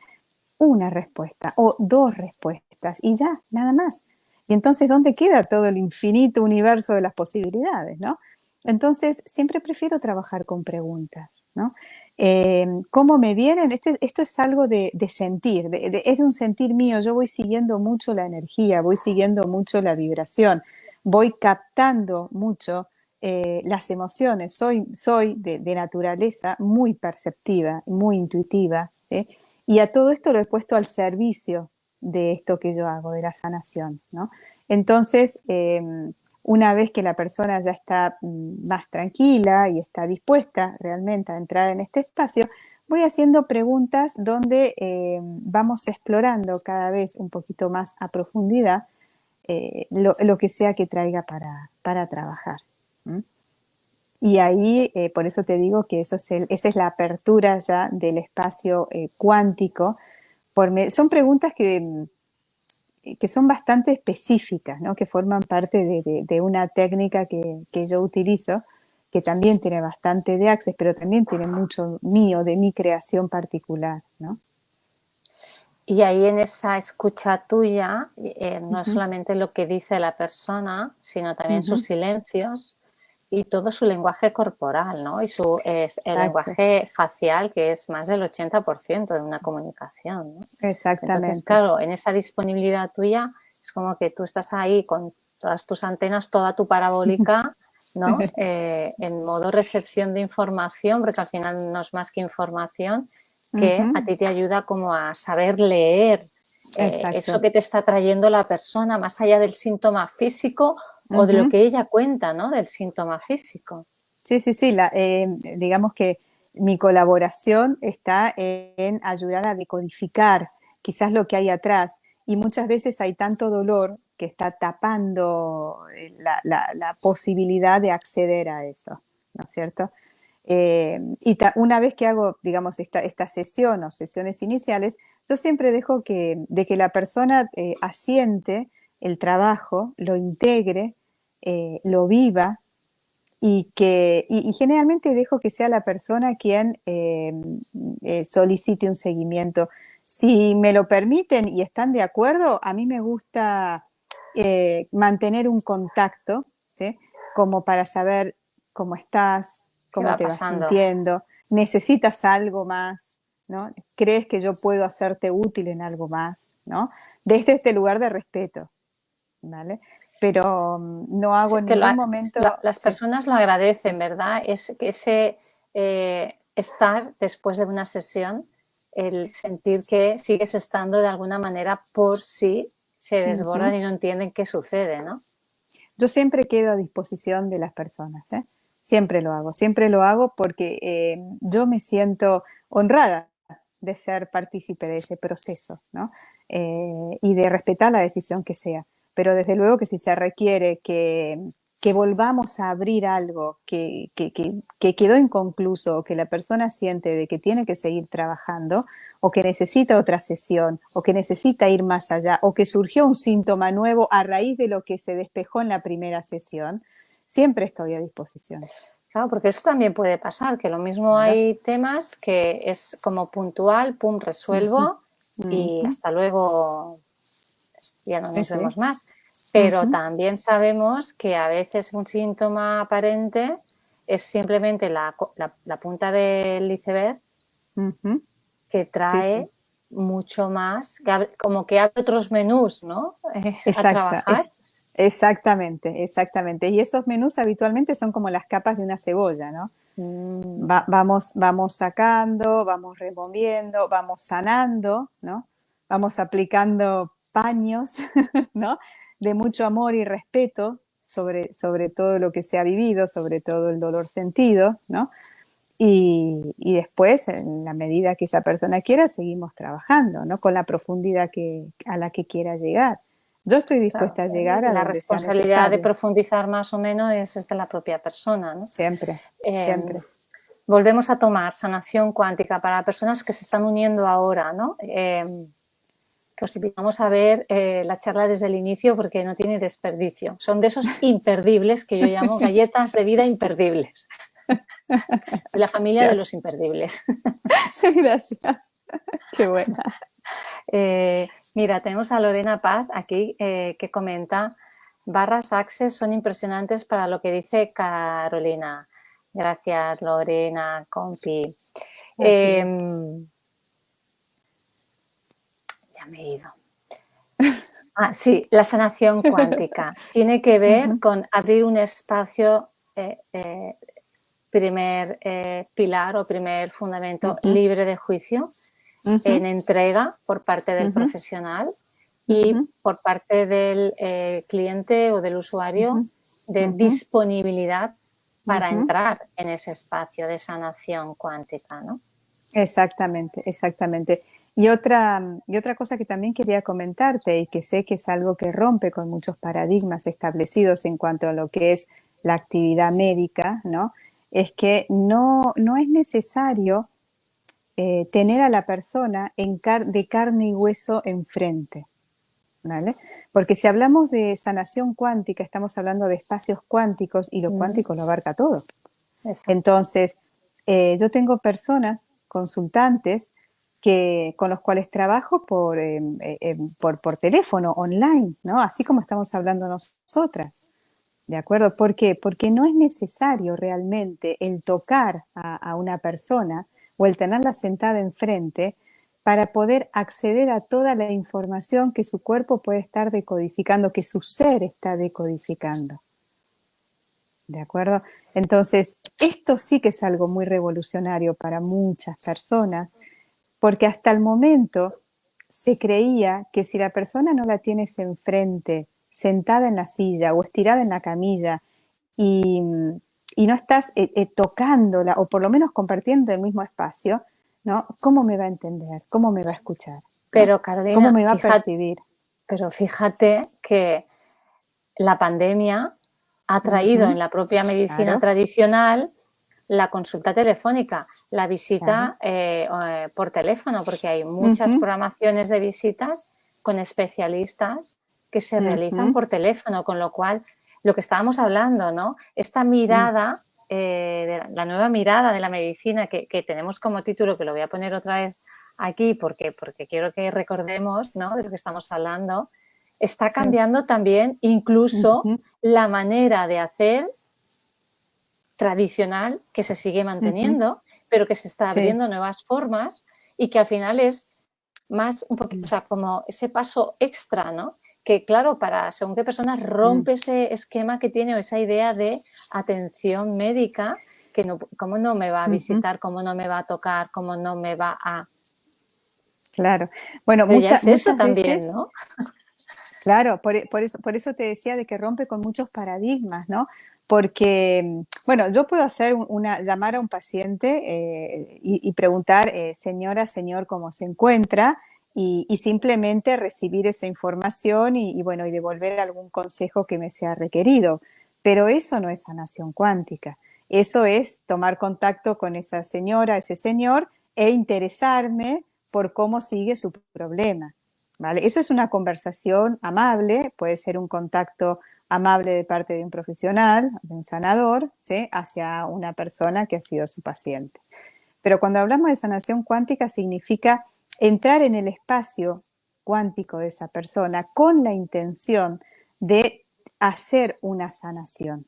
una respuesta o dos respuestas y ya, nada más. Y entonces, ¿dónde queda todo el infinito universo de las posibilidades, ¿no? Entonces, siempre prefiero trabajar con preguntas, ¿no? ¿Cómo me vienen? Esto es algo de sentir, es de un sentir mío. Yo voy siguiendo mucho la energía, voy siguiendo mucho la vibración, voy captando mucho las emociones. Soy de naturaleza muy perceptiva, muy intuitiva, ¿sí? Y a todo esto lo he puesto al servicio de esto que yo hago, de la sanación, ¿no? Entonces, una vez que la persona ya está más tranquila y está dispuesta realmente a entrar en este espacio, voy haciendo preguntas donde vamos explorando cada vez un poquito más a profundidad lo que sea que traiga para trabajar. ¿Mm? Y ahí, por eso te digo que esa es la apertura ya del espacio cuántico. Son preguntas que son bastante específicas, ¿no? Que forman parte de una técnica que yo utilizo, que también tiene bastante de Access, pero también tiene mucho mío, de mi creación particular, ¿no? Y ahí en esa escucha tuya, no es solamente lo que dice la persona, sino también sus silencios y todo su lenguaje corporal, ¿no? Y el lenguaje facial, que es más del 80% de una comunicación, ¿no? Exactamente. Entonces, claro, en esa disponibilidad tuya es como que tú estás ahí con todas tus antenas, toda tu parabólica, ¿no? En modo recepción de información, porque al final no es más que información, que a ti te ayuda como a saber leer eso que te está trayendo la persona, más allá del síntoma físico o de lo que ella cuenta, ¿no? Del síntoma físico. Sí, sí, sí. Digamos que mi colaboración está en ayudar a decodificar quizás lo que hay atrás. Y muchas veces hay tanto dolor que está tapando la posibilidad de acceder a eso, ¿no es cierto? Una vez que hago, digamos, esta sesión o sesiones iniciales, yo siempre dejo de que la persona asiente el trabajo, lo integre, lo viva y generalmente dejo que sea la persona quien solicite un seguimiento. Si me lo permiten y están de acuerdo, a mí me gusta mantener un contacto, ¿sí? Como para saber cómo estás, cómo te vas sintiendo, necesitas algo más, ¿no? ¿Crees que yo puedo hacerte útil en algo más, ¿no? Desde este lugar de respeto, ¿vale? Pero no hago en ningún momento... Las personas lo agradecen, ¿verdad? Ese estar después de una sesión, el sentir que sigues estando de alguna manera por si se desbordan y no entienden qué sucede, ¿no? Yo siempre quedo a disposición de las personas, ¿eh? Siempre lo hago porque yo me siento honrada de ser partícipe de ese proceso, ¿no? Y de respetar la decisión que sea. Pero desde luego que si se requiere que volvamos a abrir algo que quedó inconcluso o que la persona siente de que tiene que seguir trabajando o que necesita otra sesión o que necesita ir más allá o que surgió un síntoma nuevo a raíz de lo que se despejó en la primera sesión, siempre estoy a disposición. Claro, porque eso también puede pasar, que lo mismo Claro. hay temas que es como puntual, pum, Ujú, resuelvo y ujú. hasta luego, ya no Sí, nos sí. vemos más. Pero Ujú, también sabemos que a veces un síntoma aparente es simplemente la punta del iceberg ujú. que Sí, sí. trae mucho más, como que abre otros menús, ¿no? A Exacta, trabajar. exactamente, exactamente. Y esos menús habitualmente son como las capas de una cebolla, ¿no? Mm, Vamos sacando, vamos removiendo, vamos sanando, ¿no? Vamos aplicando paños, ¿no? De mucho amor y respeto sobre todo lo que se ha vivido, sobre todo el dolor sentido, ¿no? Y después, en la medida que esa persona quiera, seguimos trabajando, ¿no? Con la profundidad a la que quiera llegar. Yo estoy claro, dispuesta a llegar a la donde sea responsabilidad de necesario, profundizar más o menos es de la propia persona, ¿no? siempre, Em, siempre. Volvemos a tomar sanación cuántica para personas que se están uniendo ahora, ¿no? Que os invitamos a ver la charla desde el inicio porque no tiene desperdicio. Son de esos imperdibles que yo llamo galletas de vida imperdibles. De la familia de los Gracias, imperdibles. gracias. Qué buena. Mira, tenemos a Lorena Paz aquí que comenta, barras Access son impresionantes para lo que dice Carolina. Gracias, Lorena, compi. A ti. Ya me he ido. Ah, sí, la sanación cuántica. Tiene que ver Ujú, con abrir un espacio, primer pilar o primer fundamento ujú, libre de juicio, en ujú, entrega por parte del ujú, profesional y ujú, por parte del cliente o del usuario ujú, de ujú, disponibilidad para ujú. entrar en ese espacio de sanación cuántica, ¿no? Exactamente, exactamente. Y otra cosa que también quería comentarte y que sé que es algo que rompe con muchos paradigmas establecidos en cuanto a lo que es la actividad médica, ¿no? Es que no es necesario tener a la persona de carne y hueso enfrente, ¿vale? Porque si hablamos de sanación cuántica, estamos hablando de espacios cuánticos y lo Ujú, cuántico lo abarca todo. exacto. Entonces, yo tengo personas, consultantes, con los cuales trabajo por teléfono, online, ¿no? Así como estamos hablando nosotras, ¿de acuerdo? ¿Por qué? Porque no es necesario realmente el tocar a una persona o el tenerla sentada enfrente para poder acceder a toda la información que su cuerpo puede estar decodificando, que su ser está decodificando. ¿De acuerdo? Entonces, esto sí que es algo muy revolucionario para muchas personas, porque hasta el momento se creía que si la persona no la tienes enfrente, sentada en la silla o estirada en la camilla y, y no estás tocándola o por lo menos compartiendo el mismo espacio, ¿no? ¿Cómo me va a entender? ¿Cómo me va a escuchar? ¿No? Pero ¿Cómo Carolina, me va a percibir? fíjate que la pandemia ha traído en Ujú, la propia medicina claro, tradicional la consulta telefónica, la claro. visita por teléfono, porque hay muchas Ujú, programaciones de visitas con especialistas que se realizan ujú, por teléfono, con lo cual lo que estábamos hablando, ¿no? Esta mm, mirada, la nueva mirada de la medicina que tenemos como título, que lo voy a poner otra vez aquí porque quiero que recordemos, ¿no? De lo que estamos hablando, está sí. cambiando también incluso Ujú, la manera de hacer tradicional que se sigue ujú, manteniendo, pero que se está sí. abriendo nuevas formas y que al final es más un poquito, o Mm, sea, como ese paso extra, ¿no? Que claro, para según qué personas mm, rompe ese esquema que tiene o esa idea de atención médica, que no, cómo no me va a ujú, visitar, cómo no me va a tocar, cómo no me va a... claro. Bueno, Pero ya es eso muchas también, veces, ¿no? claro, por eso te decía de que rompe con muchos paradigmas, ¿no? Porque, bueno, yo puedo hacer llamar a un paciente y preguntar, señora, señor, ¿cómo se encuentra? Y simplemente recibir esa información bueno, y devolver algún consejo que me sea requerido. Pero eso no es sanación cuántica. Eso es tomar contacto con esa señora, ese señor, e interesarme por cómo sigue su problema. ¿Vale? Eso es una conversación amable, puede ser un contacto amable de parte de un profesional, de un sanador, ¿sí? Hacia una persona que ha sido su paciente. Pero cuando hablamos de sanación cuántica significa entrar en el espacio cuántico de esa persona con la intención de hacer una sanación,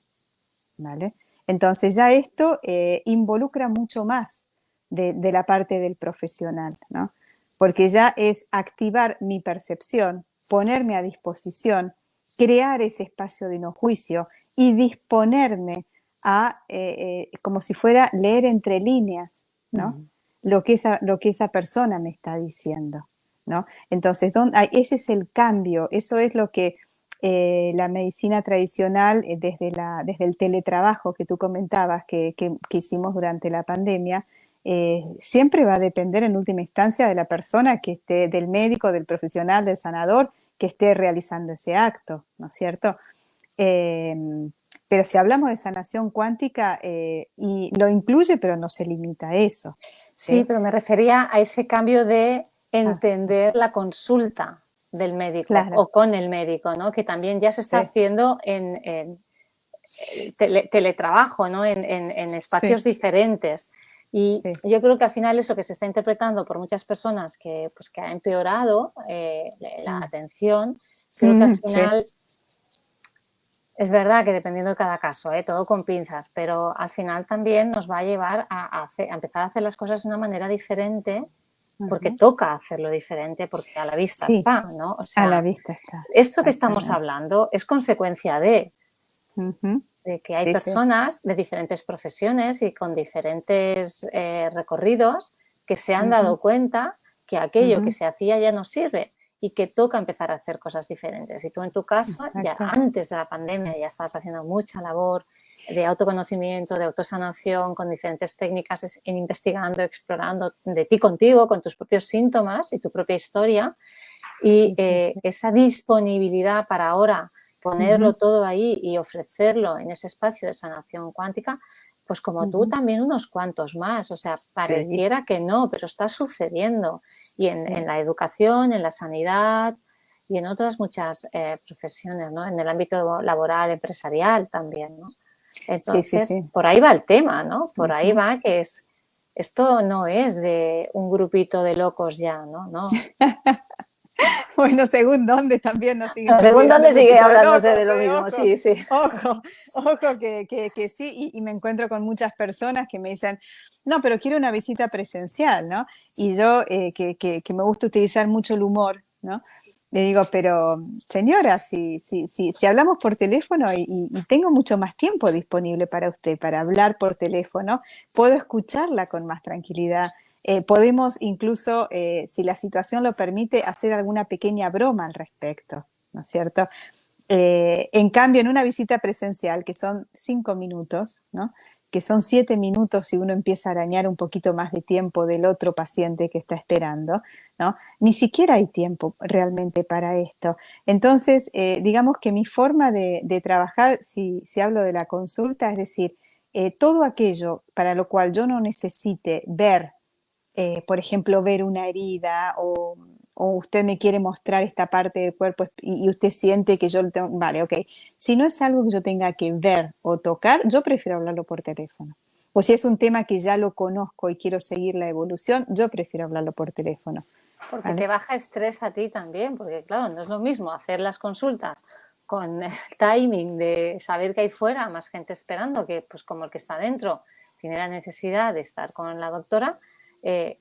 ¿vale? Entonces ya esto involucra mucho más de la parte del profesional, ¿no? Porque ya es activar mi percepción, ponerme a disposición, crear ese espacio de no juicio y disponerme a, como si fuera leer entre líneas, ¿no? Lo que esa persona me está diciendo, ¿no? Entonces, ese es el cambio, eso es lo que la medicina tradicional, desde el teletrabajo que tú comentabas que hicimos durante la pandemia, siempre va a depender en última instancia de la persona que esté, del médico, del profesional, del sanador, que esté realizando ese acto, ¿no es cierto? Eh, pero si hablamos de sanación cuántica, y lo incluye, pero no se limita a eso. Sí, ¿Sí? pero me refería a ese cambio de Ah, entender la consulta del médico claro, o con el médico, ¿no? Que también ya se está sí, haciendo en teletrabajo, ¿no? En espacios sí, diferentes. Y sí. yo creo que al final eso que se está interpretando por muchas personas que, pues, que ha empeorado la Mm. atención, creo que al Sí, final es verdad que dependiendo de cada caso, todo con pinzas, pero al final también nos va a llevar a empezar a hacer las cosas de una manera diferente porque ujú. toca hacerlo diferente, porque a la vista Sí, está, ¿no? O a la sea, vista está, esto que estamos exactamente. hablando es consecuencia Ujú. de que hay Sí, sí. personas de diferentes profesiones y con diferentes recorridos que se han Ujú, dado cuenta que aquello que ujú. se hacía ya no sirve y que toca empezar a hacer cosas diferentes. Y tú en tu caso, ya Exacto. antes de la pandemia, ya estabas haciendo mucha labor de autoconocimiento, de autosanación, con diferentes técnicas, investigando, explorando de ti contigo, con tus propios síntomas y tu propia historia. Y Sí, sí, sí. esa disponibilidad para ahora ponerlo Ujú, todo ahí y ofrecerlo en ese espacio de sanación cuántica, pues como tú ujú. también unos cuantos más, o sea, Sí, pareciera que no, pero está sucediendo. Y en sí. la educación, en la sanidad y en otras muchas profesiones, ¿no? En el ámbito laboral, empresarial también, ¿no? Sí, sí, Entonces, sí. por ahí va el tema, ¿no? Por ahí Ujú. va que esto no es de un grupito de locos ya, ¿no? No, Bueno, según dónde también nos siguen según considerando dónde un sigue grupito de hablándose de locos, lo ¿eh? mismo, Ojo, sí, sí. ojo, ojo que sí, y me encuentro con muchas personas que me dicen, no, pero quiero una visita presencial, ¿no? Y yo, que me gusta utilizar mucho el humor, ¿no? Le digo, pero señora, si hablamos por teléfono y tengo mucho más tiempo disponible para usted, para hablar por teléfono, puedo escucharla con más tranquilidad. Podemos incluso, si la situación lo permite, hacer alguna pequeña broma al respecto, ¿no es cierto? En cambio, en una visita presencial, que son 5 minutos, ¿no? Que son 7 minutos si uno empieza a arañar un poquito más de tiempo del otro paciente que está esperando, ¿no? Ni siquiera hay tiempo realmente para esto. Entonces, digamos que mi forma de trabajar, si hablo de la consulta, es decir, todo aquello para lo cual yo no necesite ver, por ejemplo, ver una herida o usted me quiere mostrar esta parte del cuerpo y usted siente que yo lo tengo, vale, ok. Si no es algo que yo tenga que ver o tocar, yo prefiero hablarlo por teléfono. O si es un tema que ya lo conozco y quiero seguir la evolución, yo prefiero hablarlo por teléfono, Porque te ¿vale? baja estrés a ti también, porque claro, no es lo mismo hacer las consultas con el timing de saber que hay fuera más gente esperando, que pues como el que está dentro tiene la necesidad de estar con la doctora,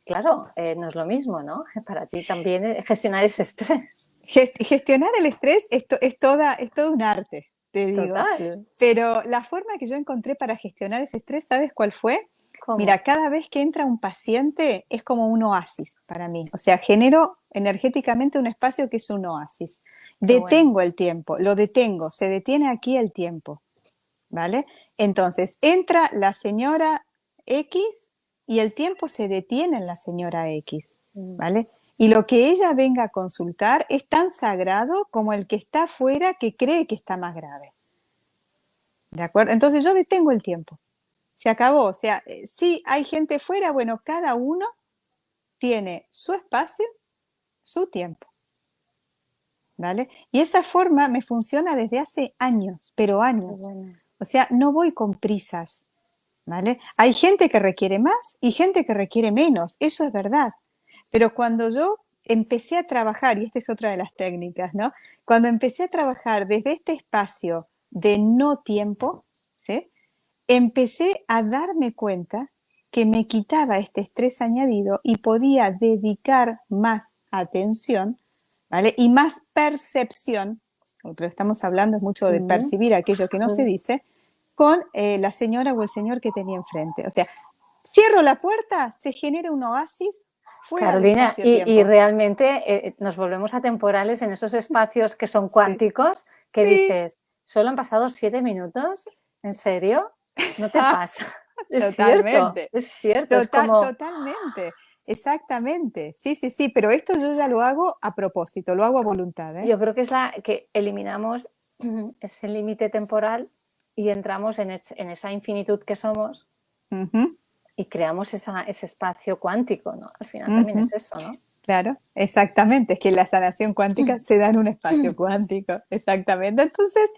claro, no es lo mismo, ¿no? Para ti también gestionar ese estrés. Gestionar el estrés es todo un arte, te digo. Total. Pero la forma que yo encontré para gestionar ese estrés, ¿sabes cuál fue? Mira, ¿Cómo? cada vez que entra un paciente es como un oasis para mí. O sea, genero energéticamente un espacio que es un oasis. Qué bueno. Detengo el tiempo, lo detengo, se detiene aquí el tiempo, ¿vale? Entonces, entra la señora X y el tiempo se detiene en la señora X, Mm. ¿vale? Y lo que ella venga a consultar es tan sagrado como el que está afuera que cree que está más grave, ¿de acuerdo? Entonces yo detengo el tiempo, se acabó, o sea, sí hay gente fuera, bueno, cada uno tiene su espacio, su tiempo. ¿vale? Y esa forma me funciona desde hace años, pero Qué años. bueno. O sea, no voy con prisas, ¿vale? Hay gente que requiere más y gente que requiere menos, eso es verdad. Pero cuando yo empecé a trabajar, y esta es otra de las técnicas, ¿no? Cuando empecé a trabajar desde este espacio de no tiempo, ¿sí? Empecé a darme cuenta que me quitaba este estrés añadido y podía dedicar más atención, ¿vale? Y más percepción, porque lo estamos hablando es mucho de Mm, percibir aquello que no se mm. dice, con la señora o el señor que tenía enfrente. O sea, cierro la puerta, se genera un oasis fuera de Carolina, y espacio-tiempo. realmente nos volvemos atemporales en esos espacios que son Sí, cuánticos, que sí, dices, ¿solo han pasado 7 minutos? ¿En serio? ¿No te pasa? totalmente. Es cierto, es como, Totalmente, exactamente. Sí, sí, sí, pero esto yo ya lo hago a propósito, lo hago a voluntad, ¿eh? yo creo que es la que eliminamos ese límite temporal y entramos en esa infinitud que somos Ujú, y creamos ese espacio cuántico, ¿no? Al final también es ujú, eso, ¿no? claro, exactamente. Es que la sanación cuántica se da en un espacio cuántico, exactamente. Entonces,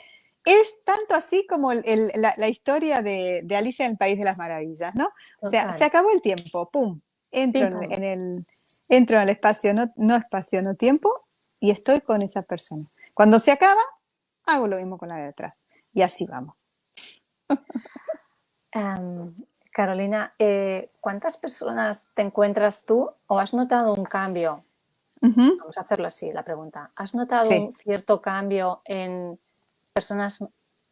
es tanto así como la historia de Alicia en el País de las Maravillas, ¿no? O sea, se Total. acabó el tiempo, ¡pum! Entro Pim en, pam. en el, entro en el espacio, no espacio, no tiempo, y estoy con esa persona. Cuando se acaba, hago lo mismo con la de atrás. Y así vamos. Em, Carolina, ¿cuántas personas te encuentras tú o has notado un cambio? Ujú, Vamos a hacerlo así, la pregunta. ¿Has notado sí. un cierto cambio en personas,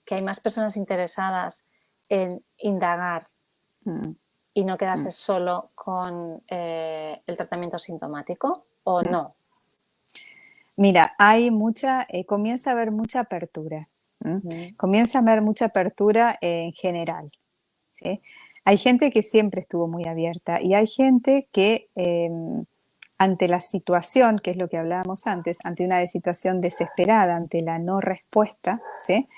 que hay más personas interesadas en indagar Mm, y no mm, quedarse solo con el tratamiento sintomático o mm. no? Mira, comienza a haber mucha apertura. ¿M? Mm, Comienza a haber mucha apertura en general, ¿sí? Hay gente que siempre estuvo muy abierta y hay gente que ante la situación, que es lo que hablábamos antes, ante una situación desesperada, ante la no respuesta, ¿sí?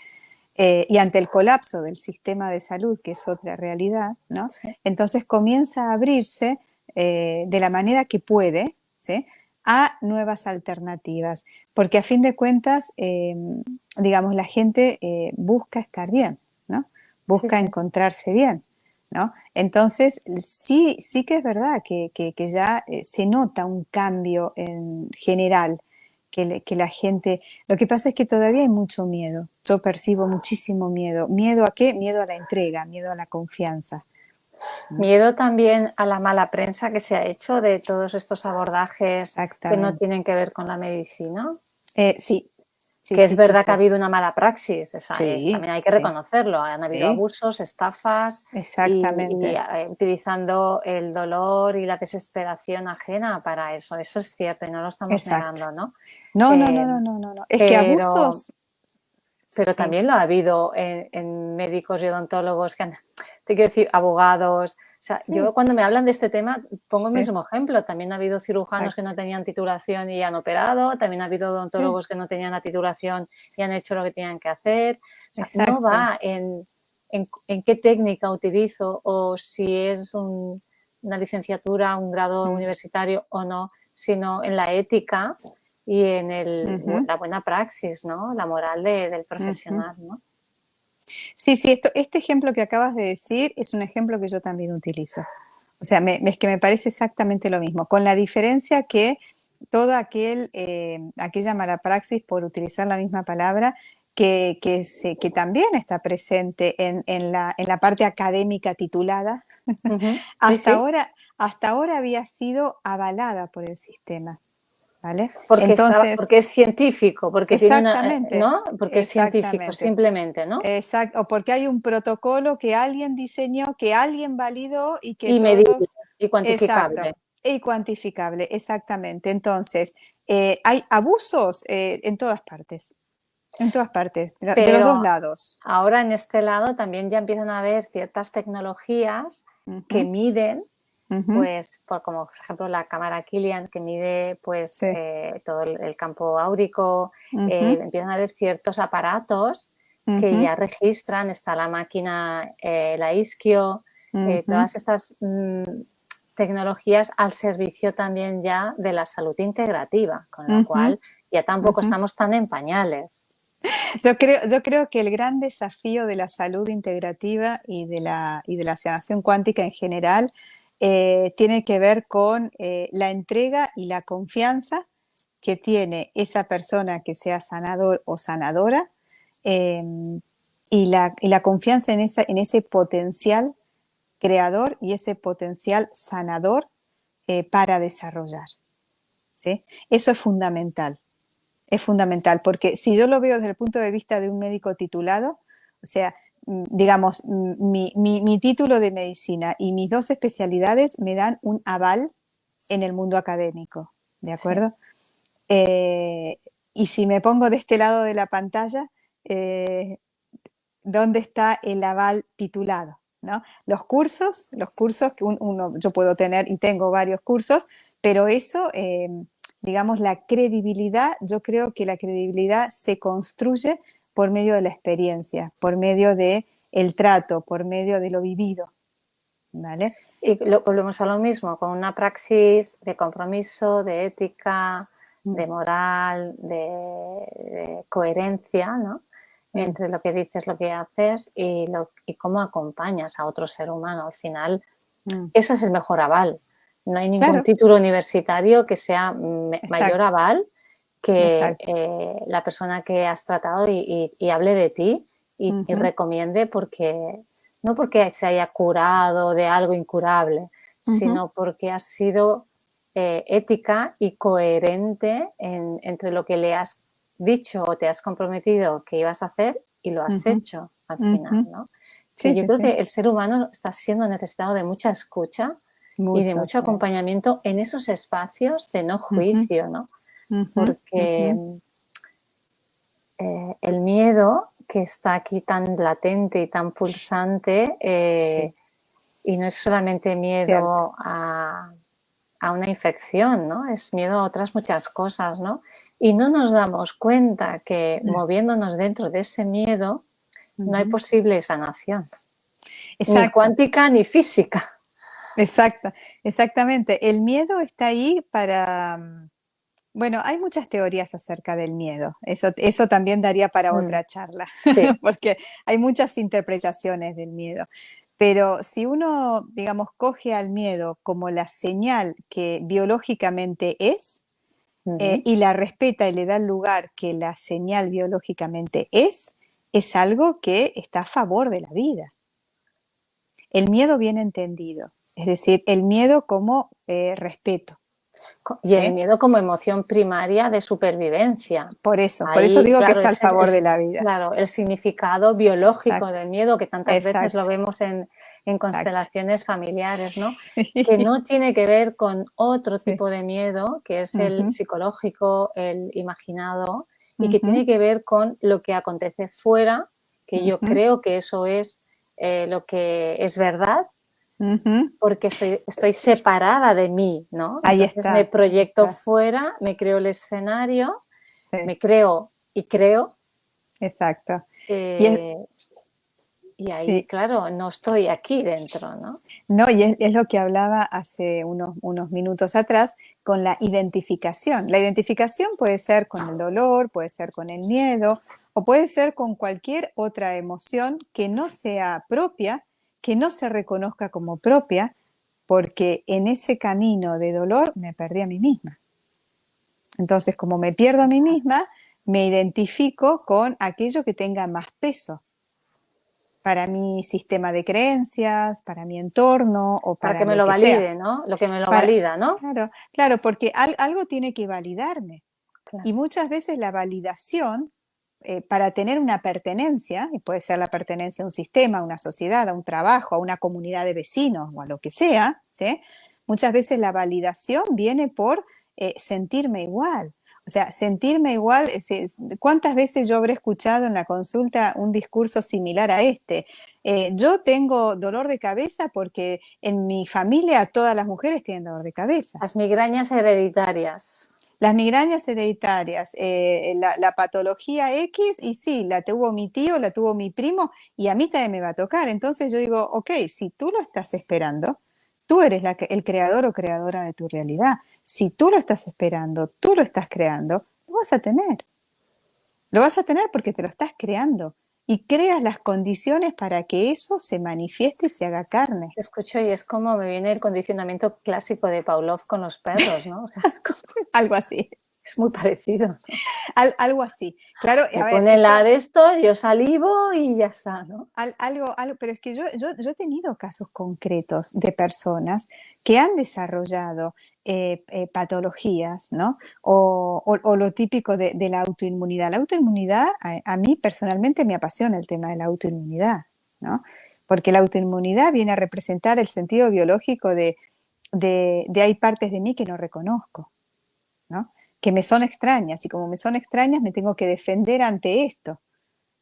Y ante el colapso del sistema de salud, que es otra realidad, ¿no? sí, Entonces comienza a abrirse de la manera que puede, ¿sí? A nuevas alternativas, porque a fin de cuentas, digamos, la gente busca estar bien, ¿no? sí, Busca sí. encontrarse bien, ¿no? Entonces, sí, sí que es verdad que ya se nota un cambio en general, que la gente lo que pasa es que todavía hay mucho miedo. Yo percibo muchísimo miedo. ¿Miedo a qué? Miedo a la entrega, miedo a la confianza. ¿Mm? Miedo también a la mala prensa que se ha hecho de todos estos abordajes que no Exactamente. tienen que ver con la medicina. Sí, sí, Que es sí, sí, verdad que sí. ha habido una mala praxis, Sí, también hay que sí, reconocerlo. Han habido sí, abusos, estafas y, exactamente. utilizando el dolor y la desesperación ajena para eso. Eso es cierto y no lo estamos Exacto. negando, ¿no? No, no, no, Eh, no, no, no, no. Es que pero, abusos, pero sí, también lo ha habido en médicos y odontólogos que han, te quiero decir, abogados. O sea, yo sí, cuando me hablan de este tema pongo el sí, mismo ejemplo. También ha habido cirujanos que exacto. no tenían titulación y han operado, también ha habido Sí, odontólogos que no tenían la titulación y han hecho lo que tenían que hacer. O sea, no exacto. va en qué técnica utilizo o si es una licenciatura, un grado Mm, universitario o no, sino en la ética y en ujú, la buena praxis, ¿no? La moral del ujú. profesional, ¿no? Sí, sí, este ejemplo que acabas de decir es un ejemplo que yo también utilizo. O sea, es que me parece exactamente lo mismo, con la diferencia que toda aquella mala praxis, por utilizar la misma palabra, que también está presente en la parte académica titulada, Ujú. Sí, hasta sí, ahora, hasta ahora había sido avalada por el sistema, ¿vale? porque Entonces, porque es científico, porque tiene una, exactamente, ¿no? Porque es científico, exactamente. simplemente, ¿no? Exacto, o porque hay un protocolo que alguien diseñó, que alguien validó y que Y medible todos, y exacto, cuantificable. y cuantificable, exactamente. Entonces, hay abusos en todas partes, de los dos Pero lados. ahora en este lado también ya empiezan a haber ciertas tecnologías que Ujú, miden, ujú, pues, como por ejemplo la cámara Killian, que mide pues sí, todo el campo áurico. ujú, Empiezan a haber ciertos aparatos que ujú, ya registran, está la máquina, la isquio, ujú, todas estas tecnologías al servicio también ya de la salud integrativa, con lo ujú, cual Ya tampoco estamos tan en pañales. Yo creo que el gran desafío de la salud integrativa y de la sanación cuántica en general tiene que ver con la entrega y la confianza que tiene esa persona que sea sanador o sanadora eh, y la confianza en ese potencial creador y ese potencial sanador para desarrollar. ¿Sí? Eso es fundamental, porque si yo lo veo desde el punto de vista de un médico titulado, o sea, digamos, mi título de medicina y mis dos especialidades me dan un aval en el mundo académico, ¿de Sí. acuerdo? Y si me pongo de este lado de la pantalla, ¿dónde está el aval titulado? ¿No? Los cursos que yo puedo tener y tengo varios cursos, pero eso, digamos, la credibilidad, yo creo que la credibilidad se construye por medio de la experiencia, por medio de el trato, por medio de lo vivido, ¿vale? Y volvemos a lo mismo, con una praxis de compromiso, de ética, Mm, de moral, de coherencia, ¿no? mm, Entre lo que dices, lo que haces y cómo acompañas a otro ser humano. Al final, mm. ese es el mejor aval. No hay ningún Claro, título universitario que sea mayor exacto, aval que exacto. la persona que has tratado y hable de ti y Ujú, recomiende porque no porque se haya curado de algo incurable, ujú, sino porque has sido ética y coherente entre lo que le has dicho o te has comprometido que ibas a hacer y lo has ujú, hecho al final, ujú. ¿no? Sí, Que yo sí, creo sí. que el ser humano está siendo necesitado de mucha escucha y de Mucho, mucho sí. acompañamiento en esos espacios de no Ujú, juicio, ¿no? ujú, ujú. Porque el miedo que está aquí tan latente y tan pulsante, Sí, y no es solamente cierto. miedo a una infección, ¿no? Es miedo a otras muchas cosas, ¿no? Y no nos damos cuenta que moviéndonos dentro de ese miedo no hay Ujú. posible sanación, ni Exacto, cuántica ni física. exacto, exactamente. El miedo está ahí para, bueno, hay muchas teorías acerca del miedo. Eso también daría para Mm, otra charla, sí, porque hay muchas interpretaciones del miedo. Pero si uno, digamos, coge al miedo como la señal que biológicamente ujú. y la respeta y le da el lugar que la señal biológicamente es algo que está a favor de la vida. El miedo bien entendido, es decir, el miedo como respeto, Y el ¿sí? miedo como emoción primaria de supervivencia. Por eso Ahí, digo que claro, está al ese es favor de la vida. claro, el significado biológico Exacto, del miedo que tantas veces lo exacto, vemos en exacto. constelaciones familiares, ¿no? Que Sí, no tiene que ver con otro sí. tipo de miedo, que es el Ujú, psicológico, el imaginado, y que ujú, tiene que ver con lo que acontece fuera, que yo ujú, creo que eso es lo que es verdad, ujú. porque estoy separada de mí, ¿no? Entonces me Ahí proyecto está. fuera, me creo el escenario, Sí, me creo y creo, exacto. Y es, eh, y ahí, sí, claro, no estoy aquí dentro, ¿no? no, y es lo que hablaba hace unos minutos atrás con la identificación. La identificación puede ser con el dolor, puede ser con el miedo o puede ser con cualquier otra emoción que no sea propia, que no se reconozca como propia, porque en ese camino de dolor me perdí a mí misma. Entonces, como me pierdo a mí misma, me identifico con aquello que tenga más peso para mi sistema de creencias, para mi entorno o Para para que me lo lo que sea. valide, ¿no? Lo que me lo Para, valida, ¿no? claro, claro, porque algo tiene que validarme. Y Claro. muchas veces la validación, para tener una pertenencia, y puede ser la pertenencia a un sistema, a una sociedad, a un trabajo, a una comunidad de vecinos o a lo que sea, ¿sí? Muchas veces la validación viene por sentirme igual. O sea, sentirme igual, ¿cuántas veces yo habré escuchado en la consulta un discurso similar a este? Yo tengo dolor de cabeza porque en mi familia todas las mujeres tienen dolor de cabeza. Las migrañas hereditarias. Las migrañas hereditarias, la patología X, y sí, la tuvo mi tío, la tuvo mi primo, y a mí también me va a tocar. Entonces yo digo, ok, si tú lo estás esperando, tú eres el creador o creadora de tu realidad. Si tú lo estás esperando, tú lo estás creando, vas a tener. Lo vas a tener porque te lo estás creando y creas las condiciones para que eso se manifieste y se haga carne. Te escucho y es como me viene el condicionamiento clásico de Pavlov con los perros, ¿no? O sea, Algo así, es muy parecido, ¿no? algo así. Claro, Me a ver, ponen la de esto, yo salivo y ya está, ¿no? algo, pero es que yo he tenido casos concretos de personas que han desarrollado patologías, ¿no? O lo típico de la autoinmunidad. La autoinmunidad, a mí personalmente me apasiona el tema de la autoinmunidad, ¿no? Porque la autoinmunidad viene a representar el sentido biológico de hay partes de mí que no reconozco, ¿no? Que me son extrañas y como me son extrañas me tengo que defender ante esto.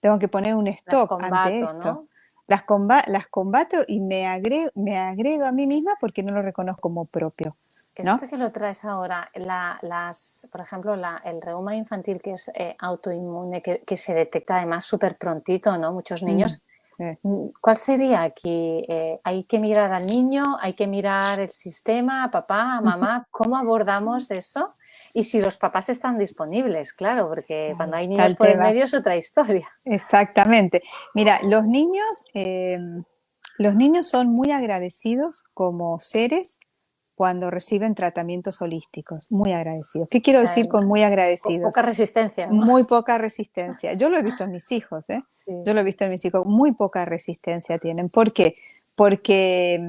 Tengo que poner un Las stop ante combato, esto. ¿no? Las combato y me agrego a mí misma porque no lo reconozco como propio, ¿no? Esto que lo traes ahora, por ejemplo, el reuma infantil que es autoinmune, que se detecta además súper prontito, ¿no? Muchos Mm, niños. eh. ¿Cuál sería aquí? ¿Hay que mirar al niño? ¿Hay que mirar el sistema, a papá, a mamá? ¿Cómo abordamos eso? Y si los papás están disponibles, claro, porque Ahí cuando hay está niños el por el tema. medio es otra historia. Exactamente. Mira, los niños son muy agradecidos como seres cuando reciben tratamientos holísticos, muy agradecidos. ¿Qué quiero decir con muy agradecidos? Poca resistencia, ¿no? Muy poca resistencia. Yo lo he visto en mis hijos, ¿eh? Sí. Yo lo he visto en mis hijos, muy poca resistencia tienen. ¿Por qué? Porque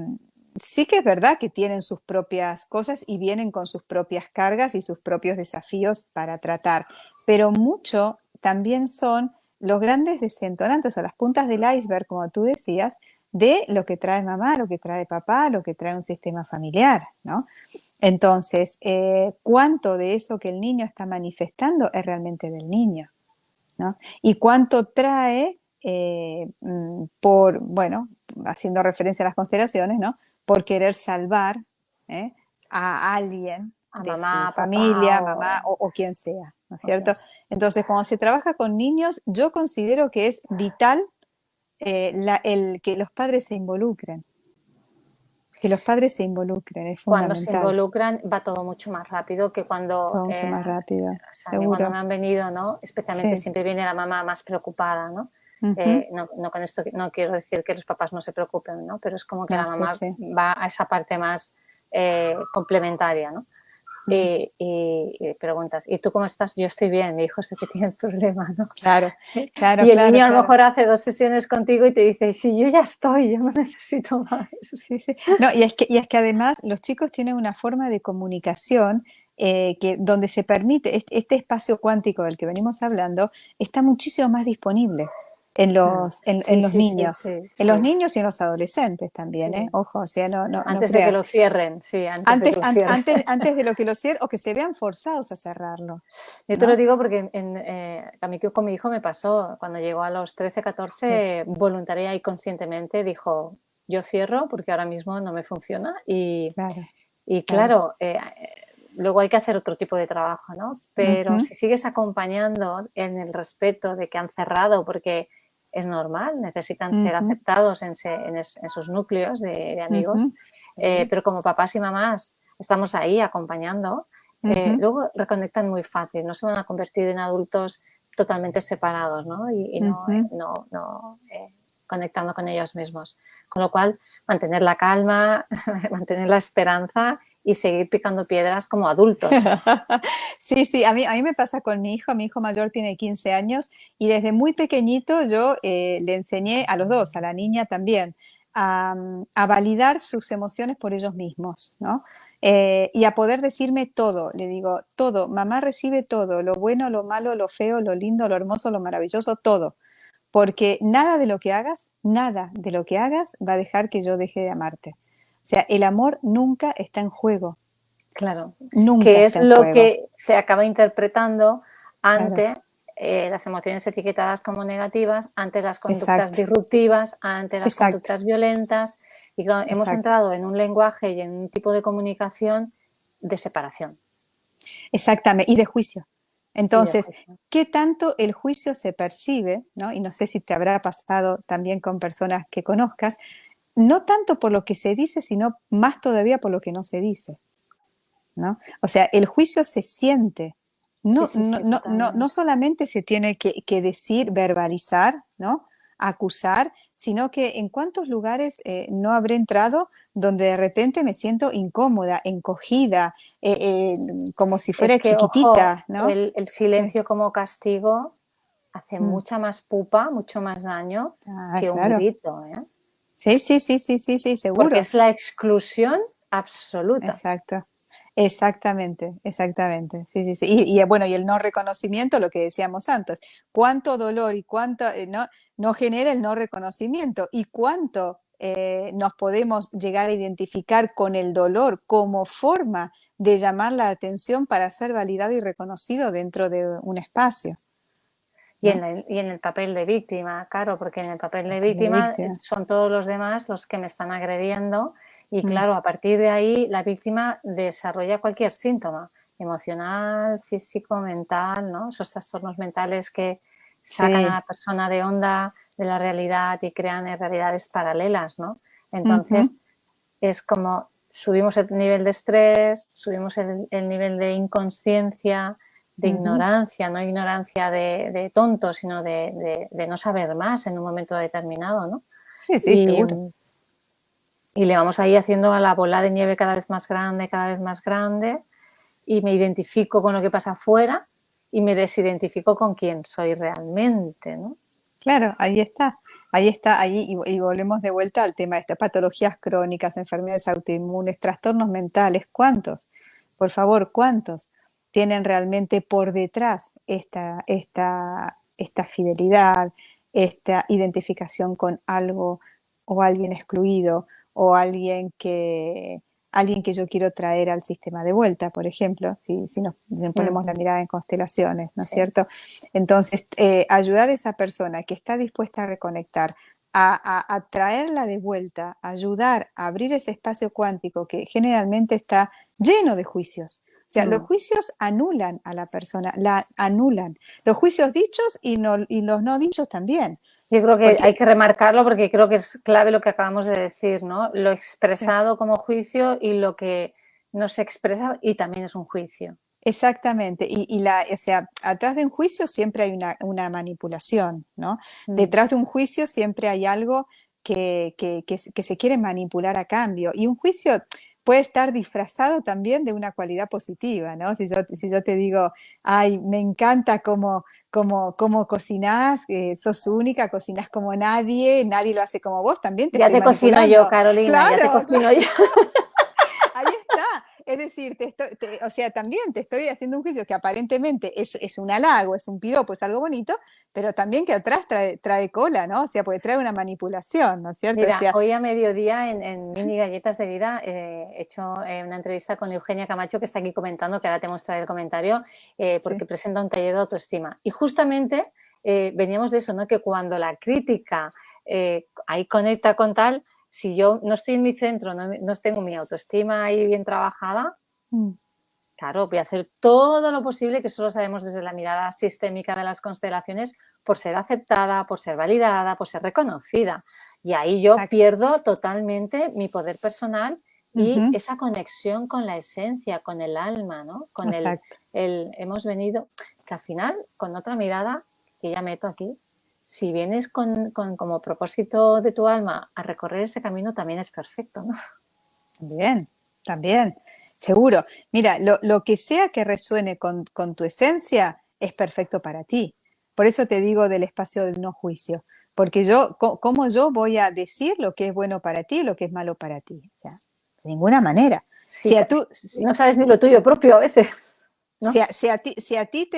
sí que es verdad que tienen sus propias cosas y vienen con sus propias cargas y sus propios desafíos para tratar, pero mucho también son los grandes desentonantes o las puntas del iceberg, como tú decías, de lo que trae mamá, lo que trae papá, lo que trae un sistema familiar, ¿no? Entonces, ¿cuánto de eso que el niño está manifestando es realmente del niño? ¿No? Y cuánto trae bueno, haciendo referencia a las constelaciones, ¿no? Por querer salvar ¿eh? a alguien A de mamá, su papá familia, mamá o quien sea, ¿no es o quien cierto? sea. Entonces, cuando se trabaja con niños, yo considero que es vital que los padres se involucren, que los padres se involucren, es Cuando se fundamental, involucran va todo mucho más rápido que cuando, todo mucho más rápido, o sea, a mí cuando me seguro. han venido, ¿no? Especialmente Sí. siempre viene la mamá más preocupada, ¿no? Ujú. No con esto no quiero decir que los papás no se preocupen, ¿no? Pero es como que No, la sí, mamá sí. va a esa parte más complementaria, ¿no? Mm. Y preguntas, ¿y tú cómo estás? Yo estoy bien, mi hijo es el que tiene el problema, ¿no? Claro, claro, Y el claro, niño a lo claro. mejor hace 2 sesiones contigo y te dice, sí, yo ya estoy, yo no necesito más. Sí, sí. No, y es que además los chicos tienen una forma de comunicación donde se permite, este espacio cuántico del que venimos hablando, está muchísimo más disponible en los, en, Sí, en los sí, sí, niños. sí, En los sí, niños y en los adolescentes también, ¿eh? sí. Ojo, o sea, no Antes de que creas. lo cierren, sí, antes de que Antes, lo an- cierren. antes, antes de lo que lo cierren, o que se vean forzados a cerrarlo, Yo te lo ¿no? digo porque a mí con mi hijo me pasó, cuando llegó a los 13, Sí, 14, voluntaria y conscientemente dijo, yo cierro porque ahora mismo no me funciona claro, y claro. claro, luego hay que hacer otro tipo de trabajo, ¿no? Pero Ujú, si sigues acompañando en el respeto de que han cerrado porque es normal, necesitan ser ujú, aceptados en sus núcleos de amigos, ujú. Sí, pero como papás y mamás estamos ahí acompañando, ujú, luego reconectan muy fácil, no se van a convertir en adultos totalmente separados, ¿no? Y ujú. no conectando con ellos mismos. Con lo cual, mantener la calma, mantener la esperanza y seguir picando piedras como adultos. Sí, sí, a mí me pasa con mi hijo mayor tiene 15 años y desde muy pequeñito yo le enseñé a los dos, a la niña también, a validar sus emociones por ellos mismos, ¿no? Y a poder decirme todo, le digo, todo, mamá recibe todo, lo bueno, lo malo, lo feo, lo lindo, lo hermoso, lo maravilloso, todo, porque nada de lo que hagas va a dejar que yo deje de amarte. O sea, el amor nunca está en juego, Claro, nunca que es está en lo juego. que se acaba interpretando Claro, ante las emociones etiquetadas como negativas, ante las conductas exacto, disruptivas, ante las exacto, conductas violentas. Y claro, hemos exacto, entrado en un lenguaje y en un tipo de comunicación de separación exactamente, y de juicio. y de Entonces, juicio. ¿qué tanto el juicio se percibe, ¿no? Y no sé si te habrá pasado también con personas que conozcas, no tanto por lo que se dice, sino más todavía por lo que no se dice, ¿no? O sea, el juicio se siente, Sí, no, sí, no, sí, no, no, no totalmente. solamente se tiene que decir, verbalizar, ¿no? Acusar, sino que en cuántos lugares no habré entrado donde de repente me siento incómoda, encogida, como si Es fuera que, ojo, chiquitita, ¿no? el Eh, silencio como castigo hace mm, mucha más pupa, mucho más daño que un claro. grito, ¿eh? Sí, sí, sí, sí, sí, sí, Porque seguro. es la exclusión absoluta. Exacto. Exactamente, exactamente. Sí, sí, sí. Bueno, y el no reconocimiento, lo que decíamos antes, cuánto dolor y cuánto no genera el no reconocimiento y cuánto nos podemos llegar a identificar con el dolor como forma de llamar la atención para ser validado y reconocido dentro de un espacio, ¿no? Y en el papel de víctima, claro, porque en el papel de Papel de víctima víctima. son todos los demás los que me están agrediendo y Mm, claro, a partir de ahí la víctima desarrolla cualquier síntoma emocional, físico, mental, ¿no? Esos trastornos mentales que sacan a sí. la persona de onda de la realidad y crean realidades paralelas, ¿no? Ujú, Entonces, es como subimos el nivel de estrés, subimos el nivel de inconsciencia, de ujú. ignorancia, no ignorancia de tonto, sino de no saber más en un momento determinado, ¿no? Sí, sí, Y, seguro. y le vamos ahí haciendo a la bola de nieve cada vez más grande, y me identifico con lo que pasa afuera y me desidentifico con quién soy realmente, ¿no? Claro, ahí está, y volvemos de vuelta al tema de estas patologías crónicas, enfermedades autoinmunes, trastornos mentales, ¿cuántos? Por favor, ¿cuántos tienen realmente por detrás esta fidelidad, esta identificación con algo o alguien excluido o alguien que yo quiero traer al sistema de vuelta, por ejemplo, si nos Mm, ponemos la mirada en constelaciones, ¿no es sí. cierto? Entonces, ayudar a esa persona que está dispuesta a reconectar, a traerla de vuelta, ayudar a abrir ese espacio cuántico que generalmente está lleno de juicios. O sea, los Mm. juicios anulan a la persona, la anulan. Los juicios dichos y los no dichos también. Yo creo que hay Porque, que remarcarlo porque creo que es clave lo que acabamos de decir, ¿no? Lo sí, expresado como juicio y lo que no se expresa y también es un juicio. exactamente, o sea, atrás de un juicio siempre hay una manipulación, ¿no? Mm. Detrás de un juicio siempre hay algo que se quiere manipular a cambio. Y un juicio puede estar disfrazado también de una cualidad positiva, ¿no? Si yo te digo, ay, me encanta cómo cocinás, sos única, cocinás como nadie, nadie lo hace como vos, también te Ya estoy te cocino yo, manipulando. Carolina, ya te Claro, cocino yo. ahí está. Es decir, o sea, también te estoy haciendo un juicio que aparentemente es un halago, es un piropo, es algo bonito, pero también que atrás trae cola, ¿no? O sea, puede traer una manipulación, ¿no es cierto? O Mira, sea, hoy a mediodía en Mini Galletas de Vida he hecho una entrevista con Eugenia Camacho, que está aquí comentando, que ahora te mostraré el comentario, sí, porque presenta un taller de autoestima. Y justamente veníamos de eso, ¿no? Que cuando la crítica ahí conecta con tal, si yo no estoy en mi centro, no tengo mi autoestima ahí bien trabajada, mm, claro, voy a hacer todo lo posible, que solo sabemos desde la mirada sistémica de las constelaciones, por ser aceptada, por ser validada, por ser reconocida. Y ahí yo exacto. pierdo totalmente mi poder personal y Ujú, esa conexión con la esencia, con el alma, ¿no? Con exacto. hemos venido, que al final, con otra mirada, que ya meto aquí, si vienes como propósito de tu alma a recorrer ese camino, también es perfecto, ¿no? También, también, seguro. Mira, lo que sea que resuene con tu esencia es perfecto para ti. Por eso te digo del espacio del no juicio, porque ¿cómo yo voy a decir lo que es bueno para ti y lo que es malo para ti? O sea, de ninguna manera. Si, Si a tú, si no sabes ni lo tuyo propio a veces, ¿no? si a ti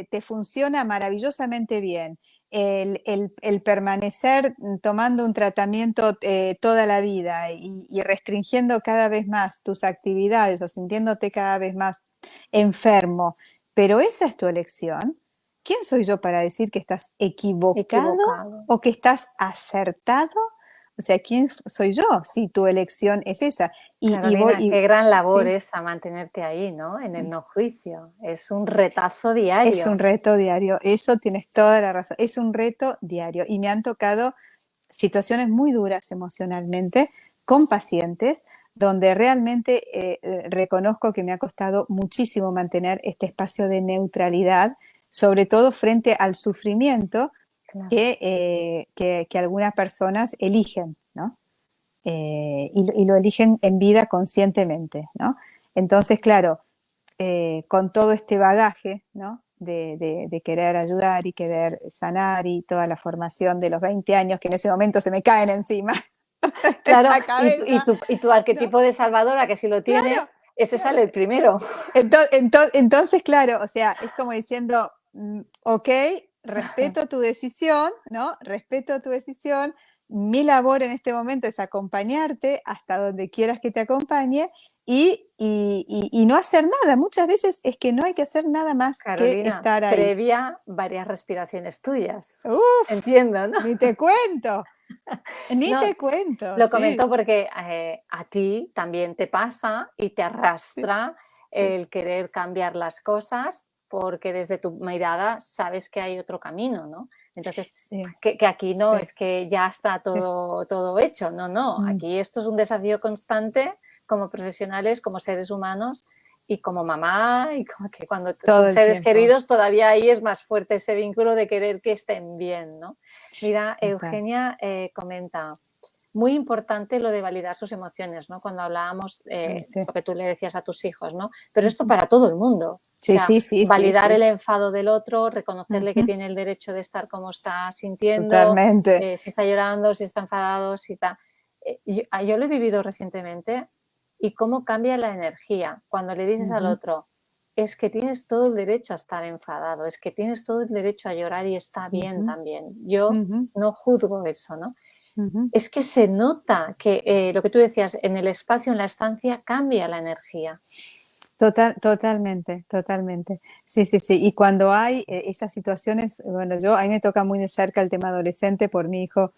te funciona maravillosamente bien el permanecer tomando un tratamiento toda la vida y restringiendo cada vez más tus actividades o sintiéndote cada vez más enfermo, pero esa es tu elección, ¿quién soy yo para decir que estás equivocado Equivocado. o que estás acertado? O sea, ¿quién soy yo si tu elección es esa? Y voy, Carolina, qué gran labor sí. es a mantenerte ahí, ¿no? En el no juicio. Es un retazo diario. Es un reto diario, eso tienes toda la razón, es un reto diario y me han tocado situaciones muy duras emocionalmente con pacientes donde realmente reconozco que me ha costado muchísimo mantener este espacio de neutralidad, sobre todo frente al sufrimiento Claro. que algunas personas eligen, ¿no? Y lo eligen en vida conscientemente, ¿no? Entonces, claro, con todo este bagaje, ¿no? De querer ayudar y querer sanar y toda la formación de los 20 años que en ese momento se me caen encima en Claro, la cabeza, y tu ¿no? arquetipo de salvadora, que si lo Claro, tienes, ese claro. sale el primero. Entonces, claro, o sea, es como diciendo, ok, respeto tu decisión, ¿no? Respeto tu decisión. Mi labor en este momento es acompañarte hasta donde quieras que te acompañe y no hacer nada. Muchas veces es que no hay que hacer nada más que Carolina, estar ahí. previa varias respiraciones tuyas. Uf, Entiendo, ¿no? ni te cuento, ni No, te cuento, lo sí, comento porque a ti también te pasa y te sí, arrastra sí, el querer cambiar las cosas porque desde tu mirada sabes que hay otro camino, ¿no? Entonces, sí, que aquí no sí, es que ya está sí. todo hecho, no, no, Mm, aquí esto es un desafío constante como profesionales, como seres humanos y como mamá y como que cuando todo son el seres tiempo, queridos todavía ahí es más fuerte ese vínculo de querer que estén bien, ¿no? Mira, total. Eugenia comenta, muy importante lo de validar sus emociones, ¿no? Cuando hablábamos, Sí. lo que tú le decías a tus hijos, ¿no? Pero esto Ujú. para todo el mundo. O Sí, sea, sí, sí, sí, validar sí. el enfado del otro, reconocerle que Ujú. tiene el derecho de estar como está sintiendo, Totalmente. si está llorando, si está enfadado, si está... yo lo he vivido recientemente y cómo cambia la energía cuando le dices al Ujú, otro, es que tienes todo el derecho a estar enfadado, es que tienes todo el derecho a llorar y está bien ujú, también. Yo ujú, no juzgo eso, ¿no? ujú. Es que se nota que lo que tú decías, en el espacio, en la estancia, cambia la energía. Totalmente, totalmente. Sí, sí, sí. Y cuando hay esas situaciones, bueno, a mí me toca muy de cerca el tema adolescente por mi hijo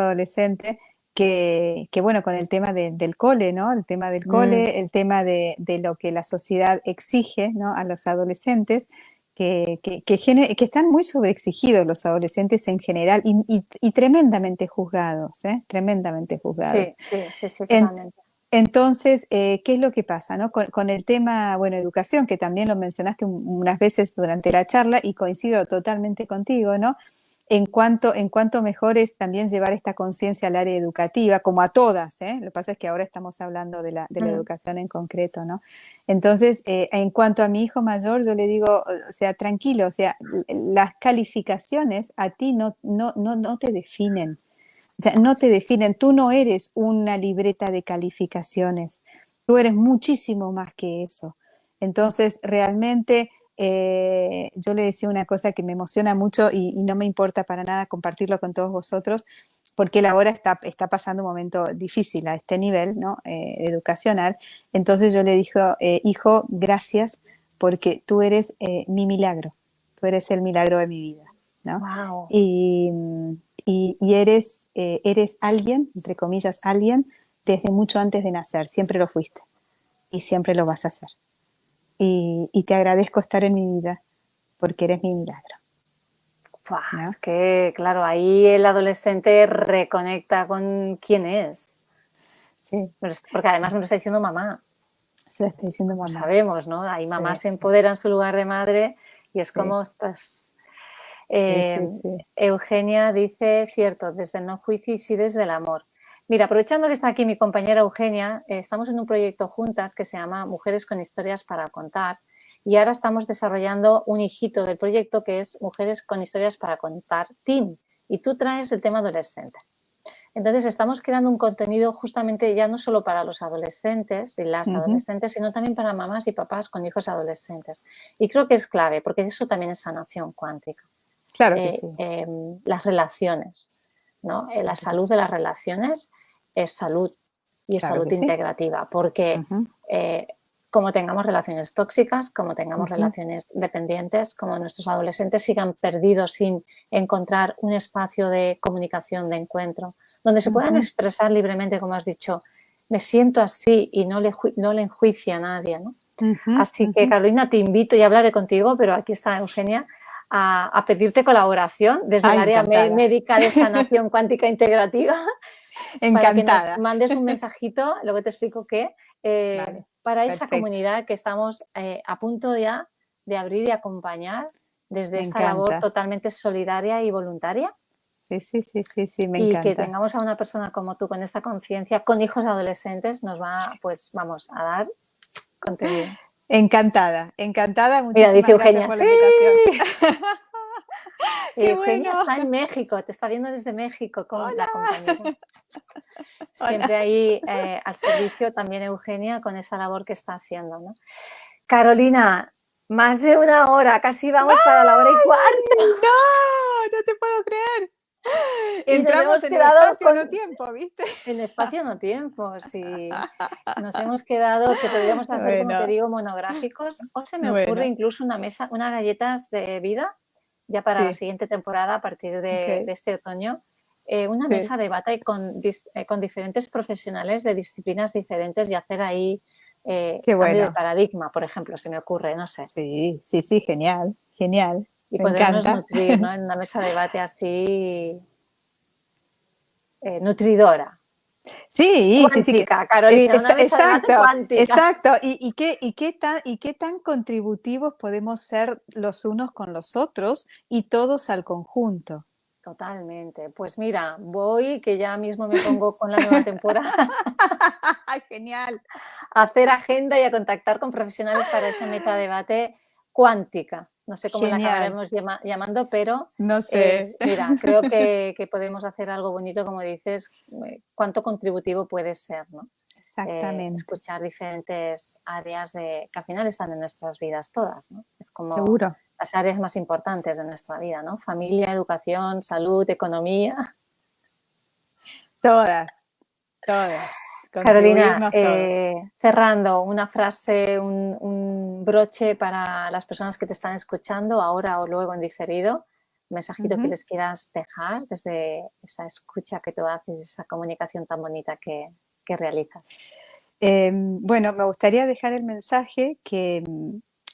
adolescente, que bueno, con el tema del cole, ¿no? El tema del Mm, cole, el tema de lo que la sociedad exige, ¿no? A los adolescentes, que están muy sobreexigidos los adolescentes en general y tremendamente juzgados, ¿eh? Tremendamente juzgados. sí, sí, sí, sí, En- totalmente. entonces, ¿qué es lo que pasa, no? Con el tema, bueno, educación, que también lo mencionaste unas veces durante la charla y coincido totalmente contigo, ¿no? En cuanto mejor es también llevar esta conciencia al área educativa, como a todas, ¿eh? Lo que pasa es que ahora estamos hablando de la Mm, educación en concreto, ¿no? Entonces, en cuanto a mi hijo mayor, yo le digo, o sea, tranquilo, o sea, las calificaciones a ti no te definen. O sea, no te definen, tú no eres una libreta de calificaciones, tú eres muchísimo más que eso. Entonces, realmente yo le decía una cosa que me emociona mucho y no me importa para nada compartirlo con todos vosotros, porque él ahora está pasando un momento difícil a este nivel, ¿no? Educacional. Entonces yo le dije, hijo, gracias porque tú eres mi milagro, tú eres el milagro de mi vida, ¿no? wow. Y, y eres alguien, entre comillas, alguien, desde mucho antes de nacer, siempre lo fuiste y siempre lo vas a hacer. Y te agradezco estar en mi vida porque eres mi milagro, Buah, ¿no? es que, claro, ahí el adolescente reconecta con quién es. Sí, Porque además me lo está diciendo mamá, se lo estoy diciendo como mamá. sabemos, ¿no? Ahí Sí, mamá se sí, empodera en su lugar de madre y es sí, como estás... sí, Eh, sí, sí. Eugenia dice, cierto, desde el no juicio y sí desde el amor. Mira, aprovechando que está aquí mi compañera Eugenia, estamos en un proyecto juntas que se llama Mujeres con historias para contar y ahora estamos desarrollando un hijito del proyecto que es Mujeres con historias para contar Teen y tú traes el tema adolescente. Entonces estamos creando un contenido justamente ya no solo para los adolescentes y las Ujú. adolescentes, sino también para mamás y papás con hijos adolescentes. Y creo que es clave porque eso también es sanación cuántica. Claro que sí, Las relaciones, ¿no? La claro que salud sí, de las relaciones es salud y es claro salud que sí. integrativa, porque Ujú, eh, como tengamos relaciones tóxicas, como tengamos ujú, relaciones dependientes, como nuestros adolescentes sigan perdidos sin encontrar un espacio de comunicación, de encuentro, donde se puedan ujú, expresar libremente, como has dicho, me siento así y no le enjuicia a nadie, ¿no? ujú, Así que, ujú. Carolina, te invito, y hablaré contigo, pero aquí está Eugenia, pedirte colaboración desde el Ay, área encantada. médica de sanación cuántica integrativa para que nos Encantada. mandes un mensajito, luego te explico qué, Vale, para esa perfecto. comunidad que estamos a punto ya de abrir y acompañar desde Me esta labor encanta. totalmente solidaria y voluntaria. Sí, me Y que encanta. tengamos a una persona como tú con esta conciencia, con hijos adolescentes, nos va, pues vamos, a dar contenido. Encantada, encantada. Mira, dice Muchísimas gracias Eugenia, por sí. la invitación. ¡Qué Eugenia bueno! está en México, te está viendo desde México con la compañera. Hola. Siempre Hola. ahí al servicio también Eugenia con esa labor que está haciendo, ¿no? Carolina, más de una hora, casi vamos para la hora y cuarto. ¡No! No te puedo creer. Y nos Entramos hemos en el quedado espacio, no tiempo, ¿viste? en espacio no tiempo, sí. Nos hemos quedado que podríamos hacer, como te Bueno, digo, monográficos, o se me ocurre bueno, incluso una mesa, unas galletas de vida, ya para la sí, siguiente temporada, a partir de ok, este otoño, una sí. mesa de debate con diferentes profesionales de disciplinas diferentes y hacer ahí Qué cambio de bueno. paradigma, por ejemplo, se me ocurre, no sé. Sí, genial, genial. Y Me podernos encanta. nutrir, ¿no? En una mesa de debate así nutridora. Sí. Cuántica, Carolina, una mesa de debate Exacto, cuántica. exacto. ¿Y qué tan contributivos podemos ser los unos con los otros y todos al conjunto? Totalmente. Pues mira, voy, que ya mismo me pongo con la nueva temporada, Genial, a hacer agenda y a contactar con profesionales para ese metadebate cuántica. No sé cómo la genial. acabaremos llamando, pero No sé. mira, creo que podemos hacer algo bonito, como dices, cuánto contributivo puede ser, ¿no? Exactamente, Escuchar diferentes áreas que al final están en nuestras vidas todas, ¿no? Es como seguro. las áreas más importantes de nuestra vida, ¿no? Familia, educación, salud, economía. Todas, todas. Carolina, Contribuirnos todos. cerrando, una frase, un broche para las personas que te están escuchando ahora o luego en diferido, un mensajito que Ujú. les quieras dejar desde esa escucha que tú haces, esa comunicación tan bonita que realizas. Bueno, me gustaría dejar el mensaje que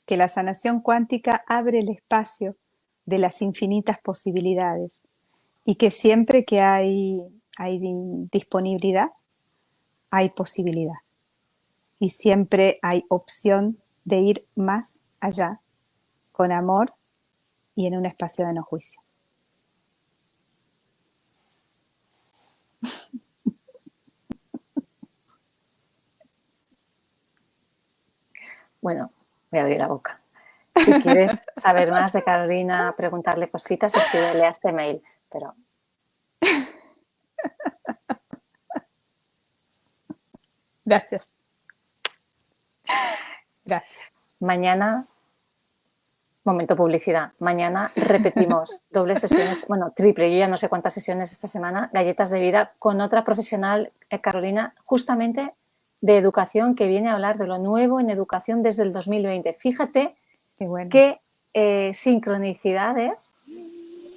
la sanación cuántica abre el espacio de las infinitas posibilidades y que siempre que hay disponibilidad, hay posibilidad y siempre hay opción de ir más allá con amor y en un espacio de no juicio. Bueno, voy a abrir la boca. Si quieres saber más de Carolina, preguntarle cositas, escríbele a este mail. Pero Gracias. Gracias. mañana, momento publicidad, mañana repetimos dobles sesiones, bueno, triple, yo ya no sé cuántas sesiones esta semana, galletas de vida, con otra profesional, Carolina, justamente de educación, que viene a hablar de lo nuevo en educación desde el 2020. Fíjate Qué bueno. qué sincronicidades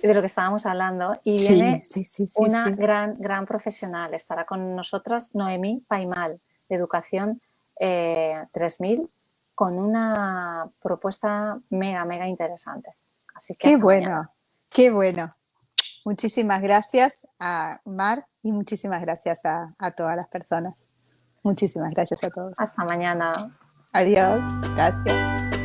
de lo que estábamos hablando, y viene Sí. una gran profesional. Estará con nosotras Noemí Paimal, de Educación 3000, con una propuesta mega interesante. Así que Qué hasta mañana. bueno. Qué bueno. Muchísimas gracias a Mar y muchísimas gracias a todas las personas. Muchísimas gracias a todos. Hasta mañana. Adiós. Gracias.